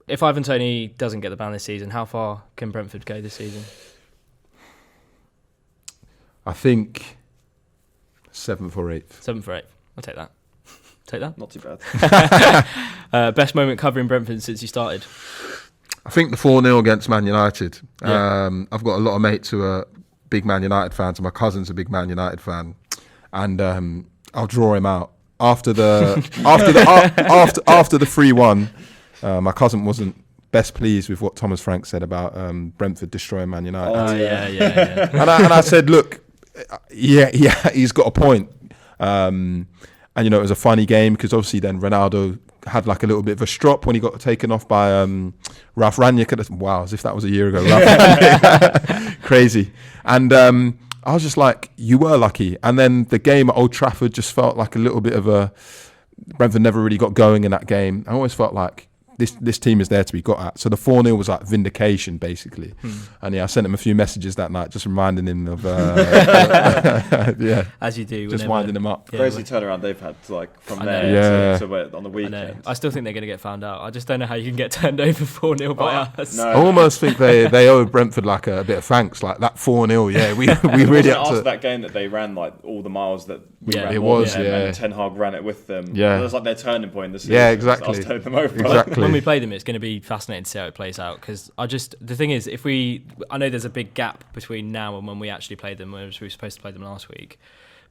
If Ivan Toney doesn't get the ban this season, how far can Brentford go this season? I think 7th or 8th. 7th or 8th. I'll take that. Take that. Not too bad. Best moment covering Brentford since you started? I think the 4-0 against Man United. I've got a lot of mates who are big Man United fans, and my cousin's a big Man United fan, and I'll draw him out after the after the 3-1. My cousin wasn't best pleased with what Thomas Frank said about Brentford destroying Man United. Oh yeah. And I said, look, Yeah, he's got a point. And you know, it was a funny game because obviously then Ronaldo had like a little bit of a strop when he got taken off by Ralf Rangnick. Wow, as if that was a year ago. Crazy. And I was just like, you were lucky. And then the game at Old Trafford just felt like a little bit of a... Brentford never really got going in that game. I always felt like this team is there to be got at. So the 4-0 was like vindication, basically. And I sent him a few messages that night, just reminding him of, as you do, just winding him up. Crazy turnaround they've had, like from there to on the weekend. I still think they're going to get found out. I just don't know how you can get turned over 4-0 by us. No. I almost think they owe Brentford like a bit of thanks, like that 4-0. Yeah, we really had to. After that game that they ran like all the miles that we ran, and Ten Hag ran it with them. Yeah, it was like their turning point. This season. Yeah, exactly. I was turning them over. Exactly. When we play them, it's going to be fascinating to see how it plays out. Because the thing is, I know there's a big gap between now and when we actually played them, whereas we were supposed to play them last week.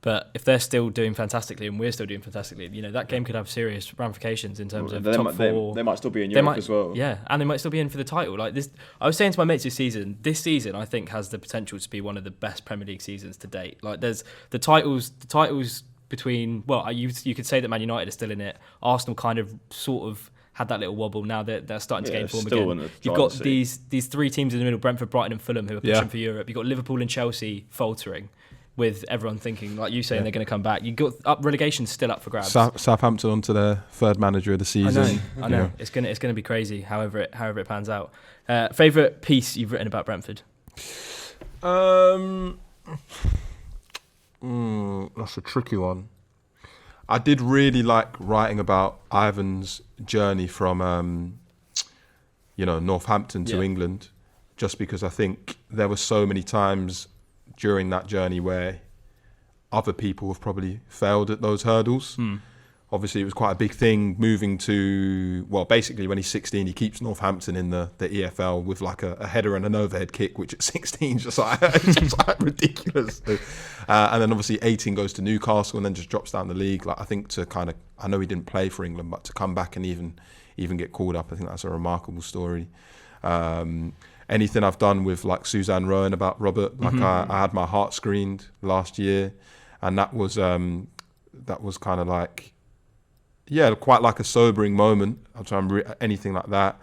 But if they're still doing fantastically and we're still doing fantastically, you know, that game could have serious ramifications in terms of top four. They might still be in Europe as well. Yeah, and they might still be in for the title. Like this, I was saying to my mates this season I think has the potential to be one of the best Premier League seasons to date. Like there's the titles between, well, you could say that Man United are still in it. Arsenal kind of sort of had that little wobble. Now they're starting to gain form again. You've got these three teams in the middle: Brentford, Brighton, and Fulham, who are pushing for Europe. You've got Liverpool and Chelsea faltering, with everyone thinking, like you saying, they're going to come back. You got relegation still up for grabs. Southampton onto their third manager of the season. I know. It's gonna be crazy. However it pans out. Favorite piece you've written about Brentford? That's a tricky one. I did really like writing about Ivan's journey from, Northampton to England, just because I think there were so many times during that journey where other people have probably failed at those hurdles. Obviously, it was quite a big thing moving to, basically when he's 16, he keeps Northampton in the EFL with like a header and an overhead kick, which at 16 is just like ridiculous. And then obviously 18 goes to Newcastle and then just drops down the league. Like I think I know he didn't play for England, but to come back and even get called up, I think that's a remarkable story. Anything I've done with like Suzanne Rowan about Robert, like I had my heart screened last year, and that was kind of like, quite like a sobering moment. I'll try and anything like that.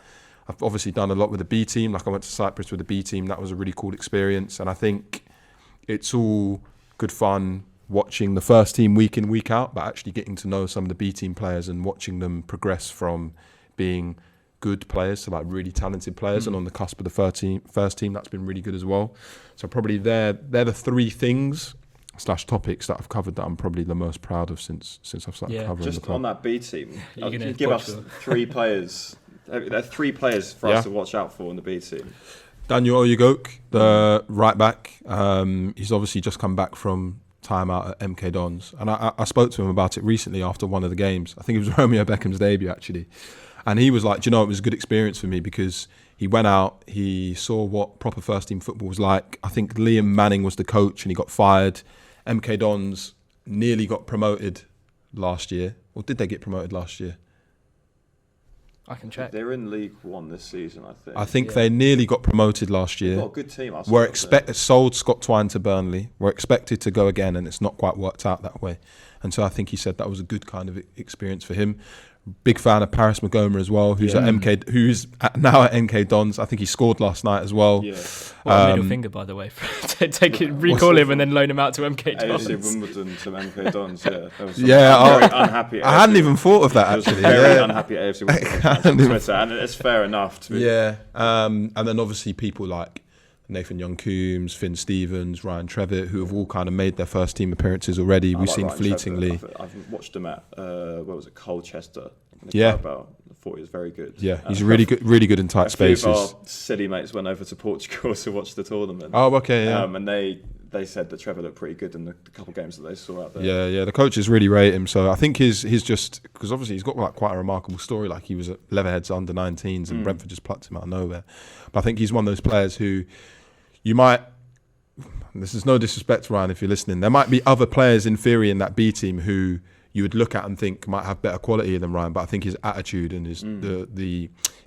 I've obviously done a lot with the B team. Like I went to Cyprus with the B team. That was a really cool experience. And I think it's all good fun watching the first team week in, week out, but actually getting to know some of the B team players and watching them progress from being good players to like really talented players. And on the cusp of the first team, that's been really good as well. So probably they're the three things / topics that I've covered that I'm probably the most proud of since I've started covering the club. Just on that B team, can you give us 3 players? There are 3 players for us to watch out for in the B team. Daniel Oyugok, the right back. He's obviously just come back from time out at MK Dons, and I spoke to him about it recently after one of the games. I think it was Romeo Beckham's debut actually, and he was like, it was a good experience for me because he went out, he saw what proper first team football was like. I think Liam Manning was the coach and he got fired. MK Dons nearly got promoted last year. Or did they get promoted last year? I can check. They're in League One this season, I think. I think they nearly got promoted last year. They've got a good team. We're sold Scott Twine to Burnley. We're expected to go again, and it's not quite worked out that way. And so I think he said that was a good kind of experience for him. Big fan of Paris Magoma as well, who's now at MK Dons. I think he scored last night as well. Yeah. Middle finger, by the way. Recall him and then loan him out to MK Dons. AFC Wimbledon to MK Dons. Yeah. Very unhappy. I hadn't even thought of that actually. Very unhappy AFC Wimbledon on Twitter, and it's fair enough to be. Yeah. And then obviously people like Nathan Young-Coombs, Finn Stevens, Ryan Trevitt, who have all kind of made their first team appearances already. We've seen Ryan fleetingly. I've watched him at Colchester. Yeah, I thought he was very good. Yeah, he's really good in tight spaces. A few of our city mates went over to Portugal to watch the tournament. Oh, okay. Yeah. And they said that Trevor looked pretty good in the couple of games that they saw out there. Yeah. The coaches really rate him. So I think he's just because obviously he's got like quite a remarkable story. Like he was at Leatherhead's under-19s and Brentford just plucked him out of nowhere. But I think he's one of those players who you might. This is no disrespect, Ryan, if you're listening. There might be other players in theory in that B team who you would look at and think might have better quality than Ryan, but I think his attitude and his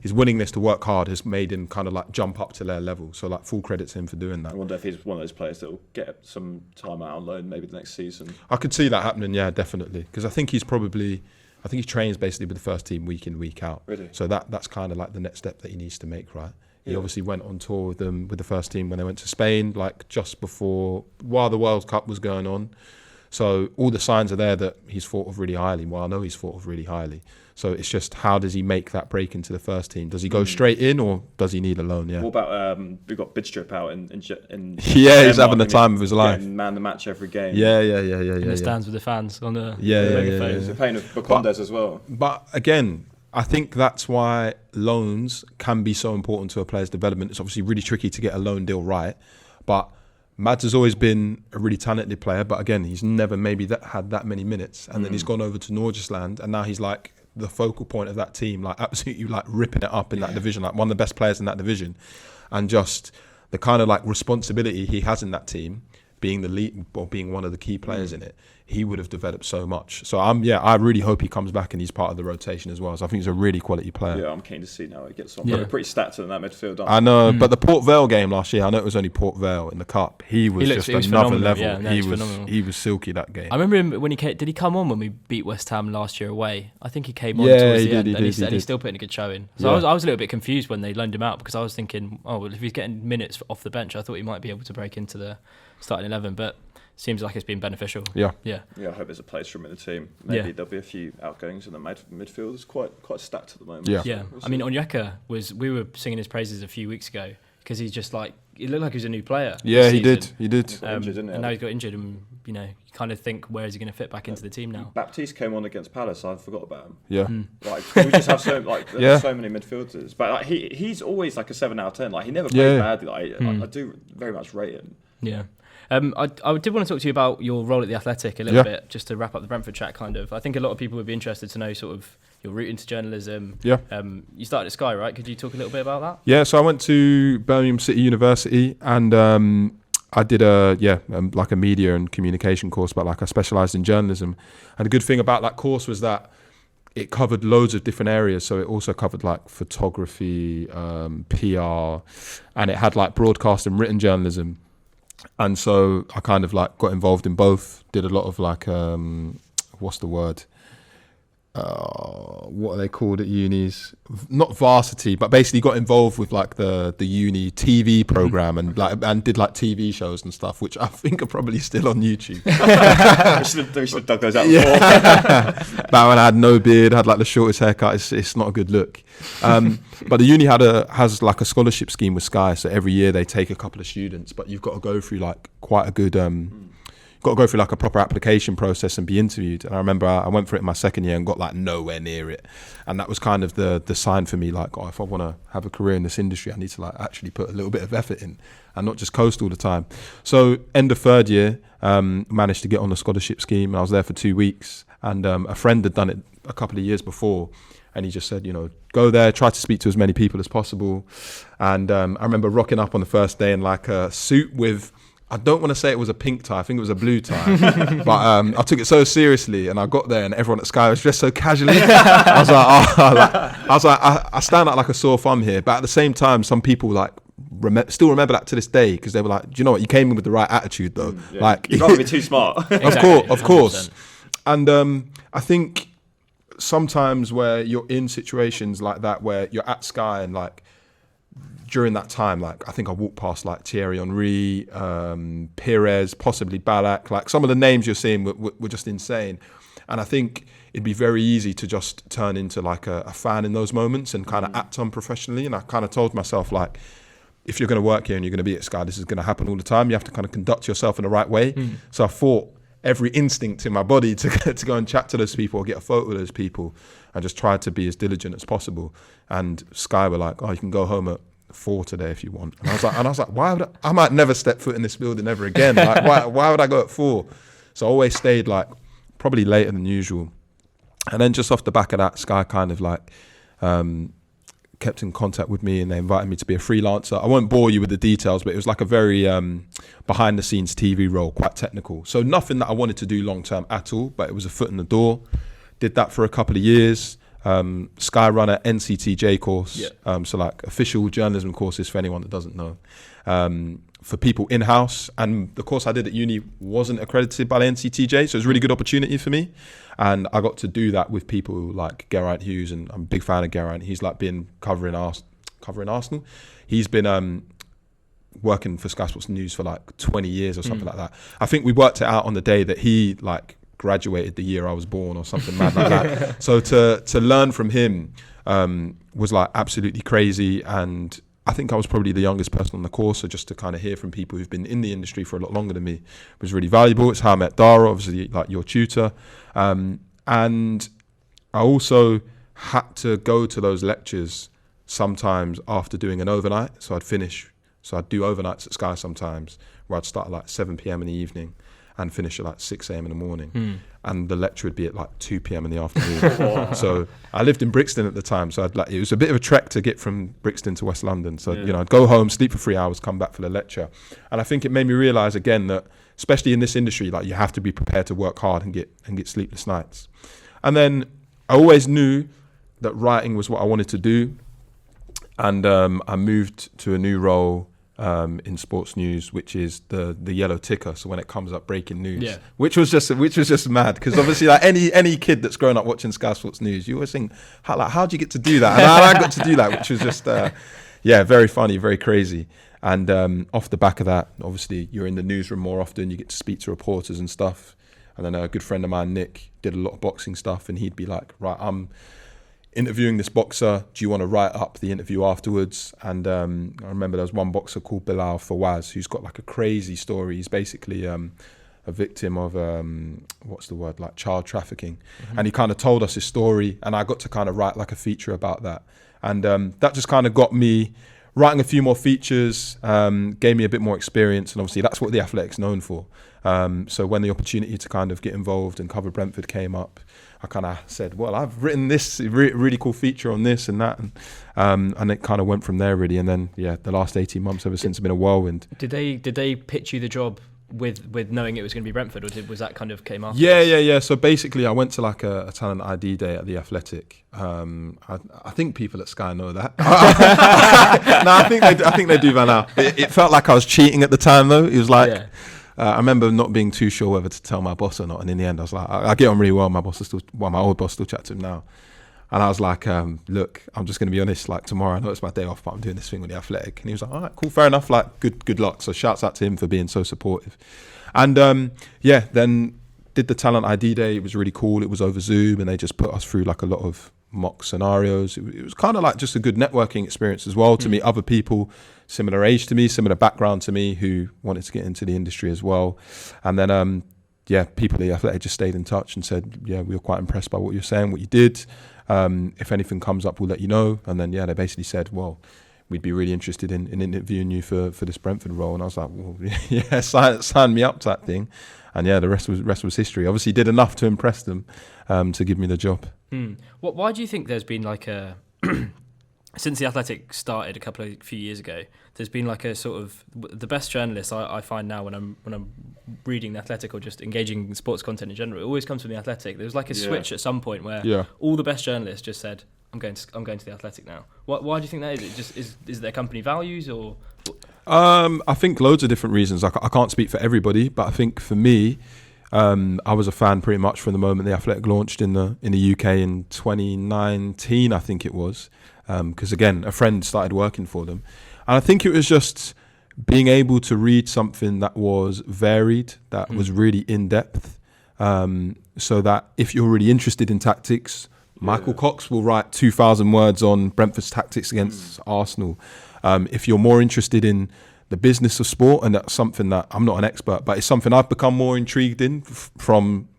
his willingness to work hard has made him kind of like jump up to their level. So like full credit to him for doing that. I wonder if he's one of those players that will get some time out on loan maybe the next season. I could see that happening, yeah, definitely. Because I think he trains basically with the first team week in, week out. Really? So that's kind of like the next step that he needs to make, right? He obviously went on tour with them with the first team when they went to Spain, like just before, while the World Cup was going on. So all the signs are there that he's thought of really highly. Well, I know he's thought of really highly. So it's just how does he make that break into the first team? Does he go straight in or does he need a loan? Yeah. What about we've got Bidstrup out in yeah, he's having the time of his life. Man the match every game. Yeah. In the stands with the fans on the megaphones. They're playing with Bacondes as well. But again, I think that's why loans can be so important to a player's development. It's obviously really tricky to get a loan deal right, but Mads has always been a really talented player, but again, he's never maybe had that many minutes. And then he's gone over to Norgesland, and now he's like the focal point of that team, like absolutely like ripping it up in that division, like one of the best players in that division. And just the kind of like responsibility he has in that team, being the lead or being one of the key players in it, he would have developed so much. So I really hope he comes back and he's part of the rotation as well. So I think he's a really quality player. Yeah, I'm keen to see now he gets on. Yeah. Pretty stats in that midfield. I know, but the Port Vale game last year, I know it was only Port Vale in the cup. He was another level. Yeah, he was silky that game. I remember him when he came. Did he come on when we beat West Ham last year away? I think he came on towards the end, and he's still putting a good showing. So I was a little bit confused when they loaned him out because I was thinking, oh well, if he's getting minutes off the bench, I thought he might be able to break into the starting 11, but seems like it's been beneficial. Yeah. I hope there's a place for him in the team. Maybe there'll be a few outgoings in the midfield. It's quite stacked at the moment. Yeah. I mean, Onyeka we were singing his praises a few weeks ago because he's just like, it looked like he was a new player. Yeah, he did. And now he's got injured, and you kind of think, where is he going to fit back into the team now? Baptiste came on against Palace. I forgot about him. Yeah. Like we just have so many midfielders, but like he's always like a 7 out of 10. Like he never plays badly. Like I do very much rate him. Yeah. I did want to talk to you about your role at the Athletic a little bit, just to wrap up the Brentford chat. Kind of, I think a lot of people would be interested to know sort of your route into journalism. Yeah. You started at Sky, right? Could you talk a little bit about that? Yeah. So I went to Birmingham City University, and I did like a media and communication course, but like I specialised in journalism. And the good thing about that course was that it covered loads of different areas. So it also covered like photography, PR, and it had like broadcast and written journalism. And so I kind of like got involved in both, did a lot of like, what's the word? What are they called at unis? Not varsity, but basically got involved with like the uni TV program and did like TV shows and stuff, which I think are probably still on YouTube. we should have dug those out before. Back when I had no beard, had like the shortest haircut, it's not a good look. But the uni has like a scholarship scheme with Sky, so every year they take a couple of students, but you've got to go through like quite a good got to go through like a proper application process and be interviewed. And I remember I went for it in my second year and got like nowhere near it. And that was kind of the sign for me, like, if I want to have a career in this industry, I need to like actually put a little bit of effort in and not just coast all the time. So end of third year, managed to get on the scholarship scheme. I was there for 2 weeks, and a friend had done it a couple of years before. And he just said, go there, try to speak to as many people as possible. And I remember rocking up on the first day in like a suit with, I don't want to say it was a pink tie, I think it was a blue tie. But I took it so seriously, and I got there and everyone at Sky was dressed so casually. I was like, I stand out like a sore thumb here. But at the same time, some people like still remember that to this day, because they were like, do you know what, you came in with the right attitude though. Like, you can't be too smart. Of course. And I think sometimes where you're in situations like that, where you're at Sky and like, during that time, like I think I walked past like Thierry Henry, Pires, possibly Ballack, like some of the names you're seeing were just insane. And I think it'd be very easy to just turn into like a fan in those moments and kind of act unprofessionally. And I kind of told myself, like, if you're going to work here and you're going to be at Sky, this is going to happen all the time. You have to kind of conduct yourself in the right way. So I fought every instinct in my body to go and chat to those people or get a photo with those people, and just tried to be as diligent as possible. And Sky were like, oh, you can go home at 4 today if you want. And I was like, why would I might never step foot in this building ever again. Like, why would I go at 4? So I always stayed like probably later than usual. And then just off the back of that, Sky kind of like kept in contact with me and they invited me to be a freelancer. I won't bore you with the details, but it was like a very behind the scenes TV role, quite technical. So nothing that I wanted to do long term at all, but it was a foot in the door. Did that for a couple of years. Skyrunner NCTJ course, so like official journalism courses for anyone that doesn't know, for people in-house. And the course I did at uni wasn't accredited by the NCTJ, so it was a really good opportunity for me. And I got to do that with people like Geraint Hughes, and I'm a big fan of Geraint. He's like been covering Arsenal. He's been working for Sky Sports News for like 20 years or something like that. I think we worked it out on the day that he like graduated the year I was born or something mad like that. So to learn from him was like absolutely crazy. And I think I was probably the youngest person on the course, so just to kind of hear from people who've been in the industry for a lot longer than me was really valuable. It's how I met Dara, obviously like your tutor. And I also had to go to those lectures sometimes after doing an overnight. So I'd do overnights at Sky sometimes, where I'd start at like 7 p.m. in the evening and finish at like 6 a.m. in the morning. And the lecture would be at like 2 p.m. in the afternoon. So I lived in Brixton at the time. So it was a bit of a trek to get from Brixton to West London. So, I'd go home, sleep for 3 hours, come back for the lecture. And I think it made me realize again that, especially in this industry, like you have to be prepared to work hard and get sleepless nights. And then I always knew that writing was what I wanted to do. And I moved to a new role in sports news, which is the yellow ticker. So when it comes up, breaking news, which was just mad, because obviously like any kid that's grown up watching Sky Sports News, you always think, how'd you get to do that? And I got to do that, which was just very funny, very crazy. And off the back of that, obviously you're in the newsroom more often, you get to speak to reporters and stuff. And then a good friend of mine, Nick, did a lot of boxing stuff, and he'd be like, right, I'm interviewing this boxer, do you want to write up the interview afterwards? And I remember there was one boxer called Bilal Fawaz, who's got like a crazy story. He's basically a victim of like child trafficking. And he kind of told us his story, and I got to kind of write like a feature about that. And that just kind of got me writing a few more features, gave me a bit more experience, and obviously that's what The Athletic's known for. So when the opportunity to kind of get involved and cover Brentford came up, I kind of said, well, I've written this really cool feature on this and that, and it kind of went from there really. And then the last 18 months ever since have been a whirlwind. Did they pitch you the job with knowing it was going to be Brentford, or was that kind of came after? Yeah. So basically, I went to like a talent ID day at The Athletic. I think people at Sky know that. No, I think they do by now. It felt like I was cheating at the time though. It was like. Yeah. I remember not being too sure whether to tell my boss or not, and in the end I was like, I get on really well. My old boss still chats to him now, and I was like, look, I'm just going to be honest, like tomorrow I know it's my day off, but I'm doing this thing with The Athletic. And he was like, all right, cool, fair enough, like good luck. So shouts out to him for being so supportive. And then did the talent ID day. It was really cool. It was over Zoom, and they just put us through like a lot of mock scenarios. It was kind of like just a good networking experience as well, to meet other people similar age to me, similar background to me, who wanted to get into the industry as well. And then people at The Athletic just stayed in touch and said, we were quite impressed by what you're saying, what you did. If anything comes up, we'll let you know. And then they basically said, well, we'd be really interested in interviewing you for this Brentford role. And I was like, well, sign me up to that thing. And the rest was history. Obviously did enough to impress them to give me the job. Why do you think there's been like a since The Athletic started a few years ago, there's been like a sort of the best journalists I find now when I'm reading The Athletic or just engaging in sports content in general, it always comes from The Athletic. There was like a switch at some point where all the best journalists just said, I'm going to The Athletic now. Why do you think that is? It just is it their company values or? I think loads of different reasons. I can't speak for everybody, but I think for me, I was a fan pretty much from the moment The Athletic launched in the UK in 2019, I think it was, because again, a friend started working for them, and I think it was just being able to read something that was varied, that was really in depth, so that if you're really interested in tactics, Michael Cox will write 2,000 words on Brentford's tactics against Arsenal. If you're more interested in the business of sport, and that's something that I'm not an expert, but it's something I've become more intrigued in from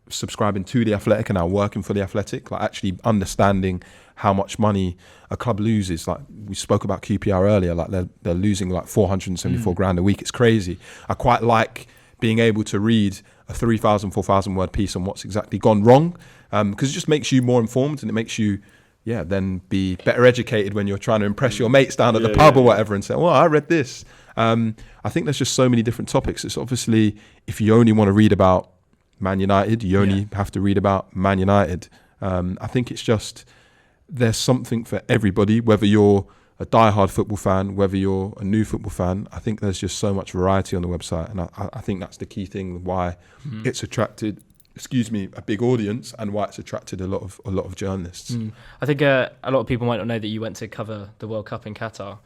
subscribing to The Athletic and now working for The Athletic, like actually understanding how much money a club loses. Like we spoke about QPR earlier, like they're losing like 474 grand a week. It's crazy. I quite like being able to read a 3,000, 4,000 word piece on what's exactly gone wrong, because it just makes you more informed, and it makes you then be better educated when you're trying to impress your mates down at the pub or whatever and say, well, I read this. I think there's just so many different topics. It's obviously, if you only want to read about Man United, you only have to read about Man United. I think it's just, there's something for everybody, whether you're a diehard football fan, whether you're a new football fan. I think there's just so much variety on the website. And I think that's the key thing, why it's attracted a big audience, and why it's attracted a lot of journalists. I think a lot of people might not know that you went to cover the World Cup in Qatar.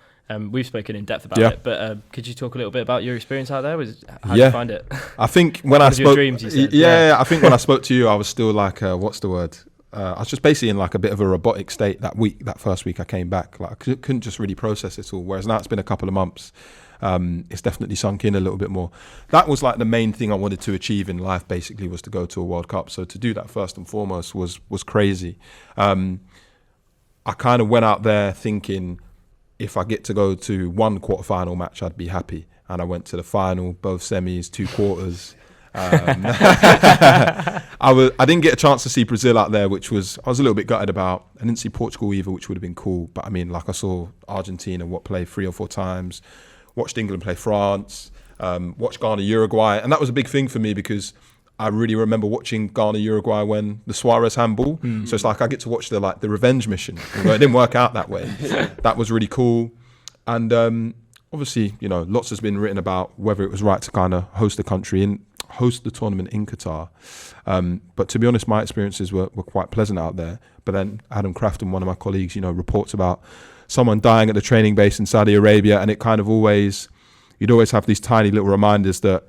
We've spoken in depth about it, but could you talk a little bit about your experience out there? How did you find it? I think when I spoke, your dreams, you said. I think when I spoke to you, I was still like, what's the word? I was just basically in like a bit of a robotic state that first week I came back. Like I couldn't just really process it all. Whereas now it's been a couple of months. It's definitely sunk in a little bit more. That was like the main thing I wanted to achieve in life, basically, was to go to a World Cup. So to do that first and foremost was crazy. I kind of went out there thinking, if I get to go to one quarterfinal match, I'd be happy. And I went to the final, both semis, 2 quarters. I didn't get a chance to see Brazil out there, which I was a little bit gutted about. I didn't see Portugal either, which would have been cool. But I mean, like, I saw Argentina play 3 or 4 times. Watched England play France, watched Ghana, Uruguay. And that was a big thing for me, because I really remember watching Ghana, Uruguay when the Suarez handball. So it's like I get to watch the revenge mission. Although it didn't work out that way. That was really cool. And obviously, lots has been written about whether it was right to kind of host the tournament in Qatar. But to be honest, my experiences were quite pleasant out there. But then Adam Crafton, one of my colleagues, reports about someone dying at the training base in Saudi Arabia, and it kind of you'd always have these tiny little reminders that,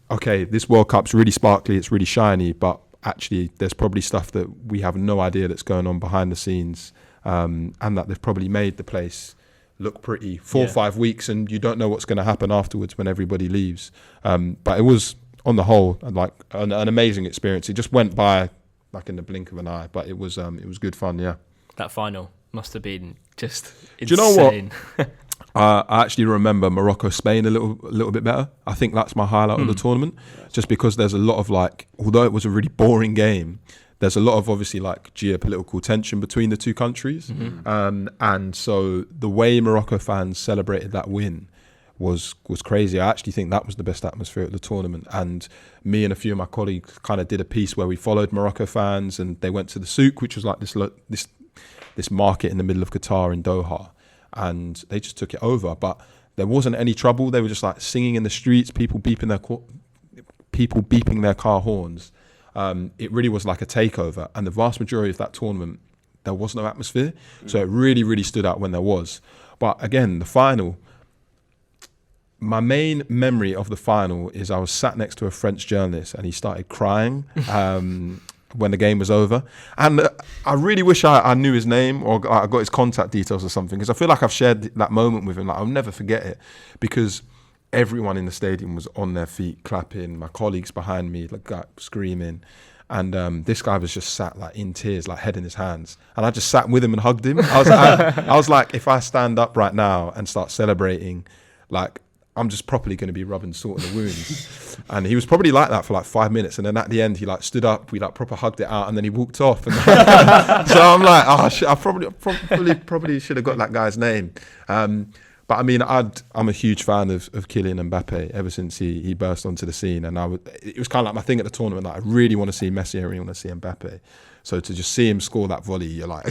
okay, this World Cup's really sparkly, it's really shiny, but actually there's probably stuff that we have no idea that's going on behind the scenes, and that they've probably made the place look pretty 4 or 5 weeks, and you don't know what's going to happen afterwards when everybody leaves. But it was, on the whole, like an amazing experience. It just went by like in the blink of an eye, but it was good fun. Yeah, that final must have been just insane. Do you know what? I actually remember Morocco-Spain a little bit better. I think that's my highlight of the tournament, just because there's a lot of although it was a really boring game, there's a lot of obviously geopolitical tension between the two countries. And so the way Morocco fans celebrated that win was crazy. I actually think that was the best atmosphere at the tournament. And me and a few of my colleagues kind of did a piece where we followed Morocco fans, and they went to the souk, which was like this market in the middle of Qatar in Doha, and they just took it over. But there wasn't any trouble. They were just singing in the streets, people beeping their car horns. It really was like a takeover, and the vast majority of that tournament, there was no atmosphere. So it really, really stood out when there was. But again, the final, my main memory of the final is I was sat next to a French journalist, and he started crying when the game was over. And I really wish I knew his name, or I got his contact details or something, because I feel like I've shared that moment with him. I'll never forget it, because everyone in the stadium was on their feet clapping. My colleagues behind me screaming, and this guy was just sat in tears, head in his hands, and I just sat with him and hugged him. I was like, if I stand up right now and start celebrating, I'm just properly going to be rubbing salt in the wounds. And he was probably like that for 5 minutes, and then at the end he stood up, we proper hugged it out, and then he walked off. And so I'm like, I probably should have got that guy's name. But I mean, I'm a huge fan of Kylian Mbappe ever since he burst onto the scene, and it was kind of my thing at the tournament. I really want to see Messi, I really want to see Mbappe. So to just see him score that volley, you're like,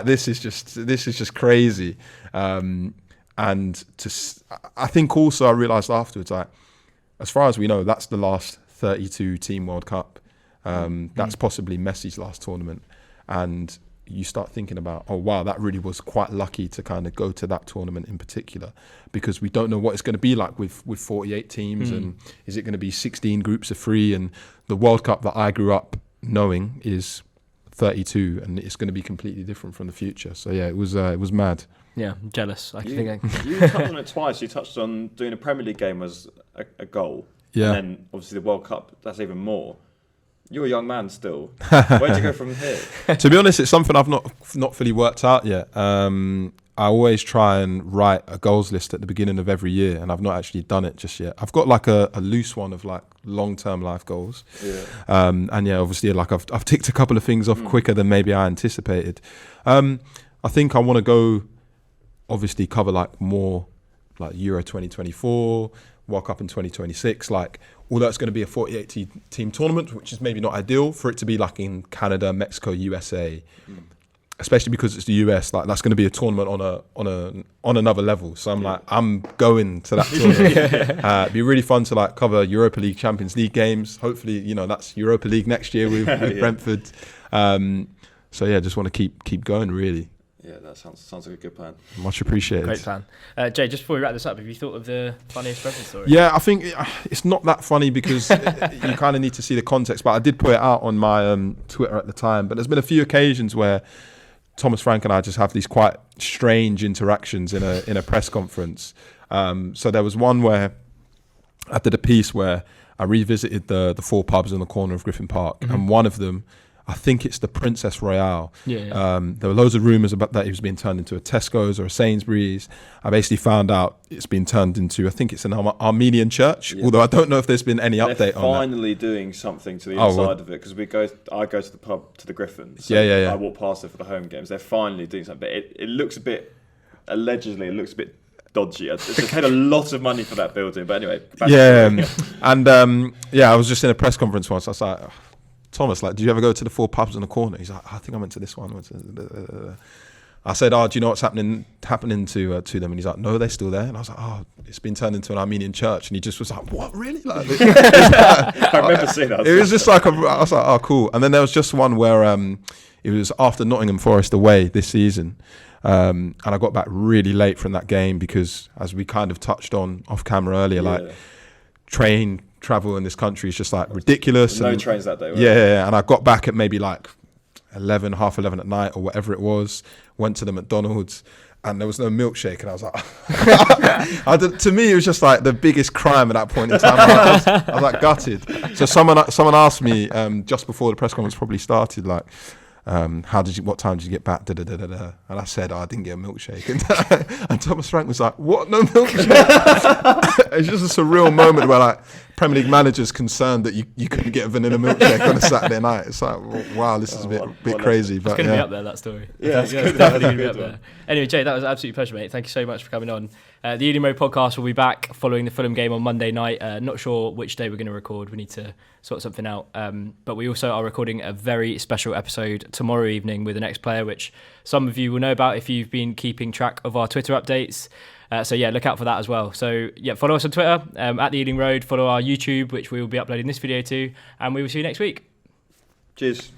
this is just crazy. And I think also I realised afterwards, as far as we know, that's the last 32 Team World Cup. That's possibly Messi's last tournament, and you start thinking about, oh wow, that really was quite lucky to kind of go to that tournament in particular, because we don't know what it's going to be like with 48 teams, and is it going to be 16 groups of 3? And the World Cup that I grew up knowing is 32, and it's going to be completely different from the future. So yeah, it was mad. Yeah, I'm jealous. You touched on it twice. You touched on doing a Premier League game as a goal, and then obviously the World Cup. That's even more. You're a young man still. Where'd you go from here? To be honest, it's something I've not fully worked out yet. I always try and write a goals list at the beginning of every year, and I've not actually done it just yet. I've got like a loose one of like long-term life goals. Yeah. And yeah, obviously like I've ticked a couple of things off quicker than maybe I anticipated. I think I want to go, obviously cover like more like Euro 2024, World Cup in 2026, like although it's going to be a 48 team tournament, which is maybe not ideal for it to be like in Canada, Mexico, USA, especially because it's the US. Like that's going to be a tournament on another level. So I'm going to that tournament. It'd be really fun to like cover Europa League, Champions League games. Hopefully, that's Europa League next year with Brentford. So yeah, just want to keep going really. Yeah, that sounds like a good plan. Much appreciated. Great plan. Jay, just before we wrap this up, have you thought of the funniest Brentford story? Yeah, I think it's not that funny because you kind of need to see the context. But I did put it out on my Twitter at the time. But there's been a few occasions where Thomas Frank and I just have these quite strange interactions in a press conference. So there was one where I did a piece where I revisited the 4 pubs in the corner of Griffin Park, and one of them, I think it's the Princess Royale. Yeah. There were loads of rumours about that it was being turned into a Tesco's or a Sainsbury's. I basically found out it's been turned into, I think it's an Armenian church, although I don't know if there's been any update on that. They're finally doing something to the inside of it, because I go to the pub, to the Griffin. So yeah. I walk past it for the home games. They're finally doing something. But it looks a bit, allegedly, it looks a bit dodgy. They paid a lot of money for that building. But anyway. And I was just in a press conference once. I was like, Thomas, like, did you ever go to the 4 pubs in the corner? He's like, I think I went to this one. I said, do you know what's happening to them? And he's like, no, they're still there. And I was like, it's been turned into an Armenian church. And he just was like, what, really? Like, I remember seeing that. It was just like, I was like, oh, cool. And then there was just one where it was after Nottingham Forest away this season. And I got back really late from that game because, as we kind of touched on off camera earlier, like train travel in this country is just like ridiculous. No trains that day. Yeah, and I got back at maybe like 11, half 11 at night or whatever it was. Went to the McDonald's and there was no milkshake, and I was like, to me it was just like the biggest crime at that point in time. I was like gutted. So someone asked me just before the press conference probably started, like, what time did you get back? And I said, I didn't get a milkshake. And Thomas Frank was like, what? No milkshake? It's just a surreal moment where like Premier League managers concerned that you couldn't get a vanilla milkshake on a Saturday night. It's like, wow, this is a bit crazy. It's going to be up there, that story. Yeah, it's definitely going to be up there. Anyway, Jay, that was an absolute pleasure, mate. Thank you so much for coming on. The Ealing Road podcast will be back following the Fulham game on Monday night. Not sure which day we're going to record. We need to sort something out. But we also are recording a very special episode tomorrow evening with the next player, which some of you will know about if you've been keeping track of our Twitter updates. So yeah, look out for that as well. So yeah, follow us on Twitter at the Ealing Road. Follow our YouTube, which we will be uploading this video to, and we will see you next week. Cheers.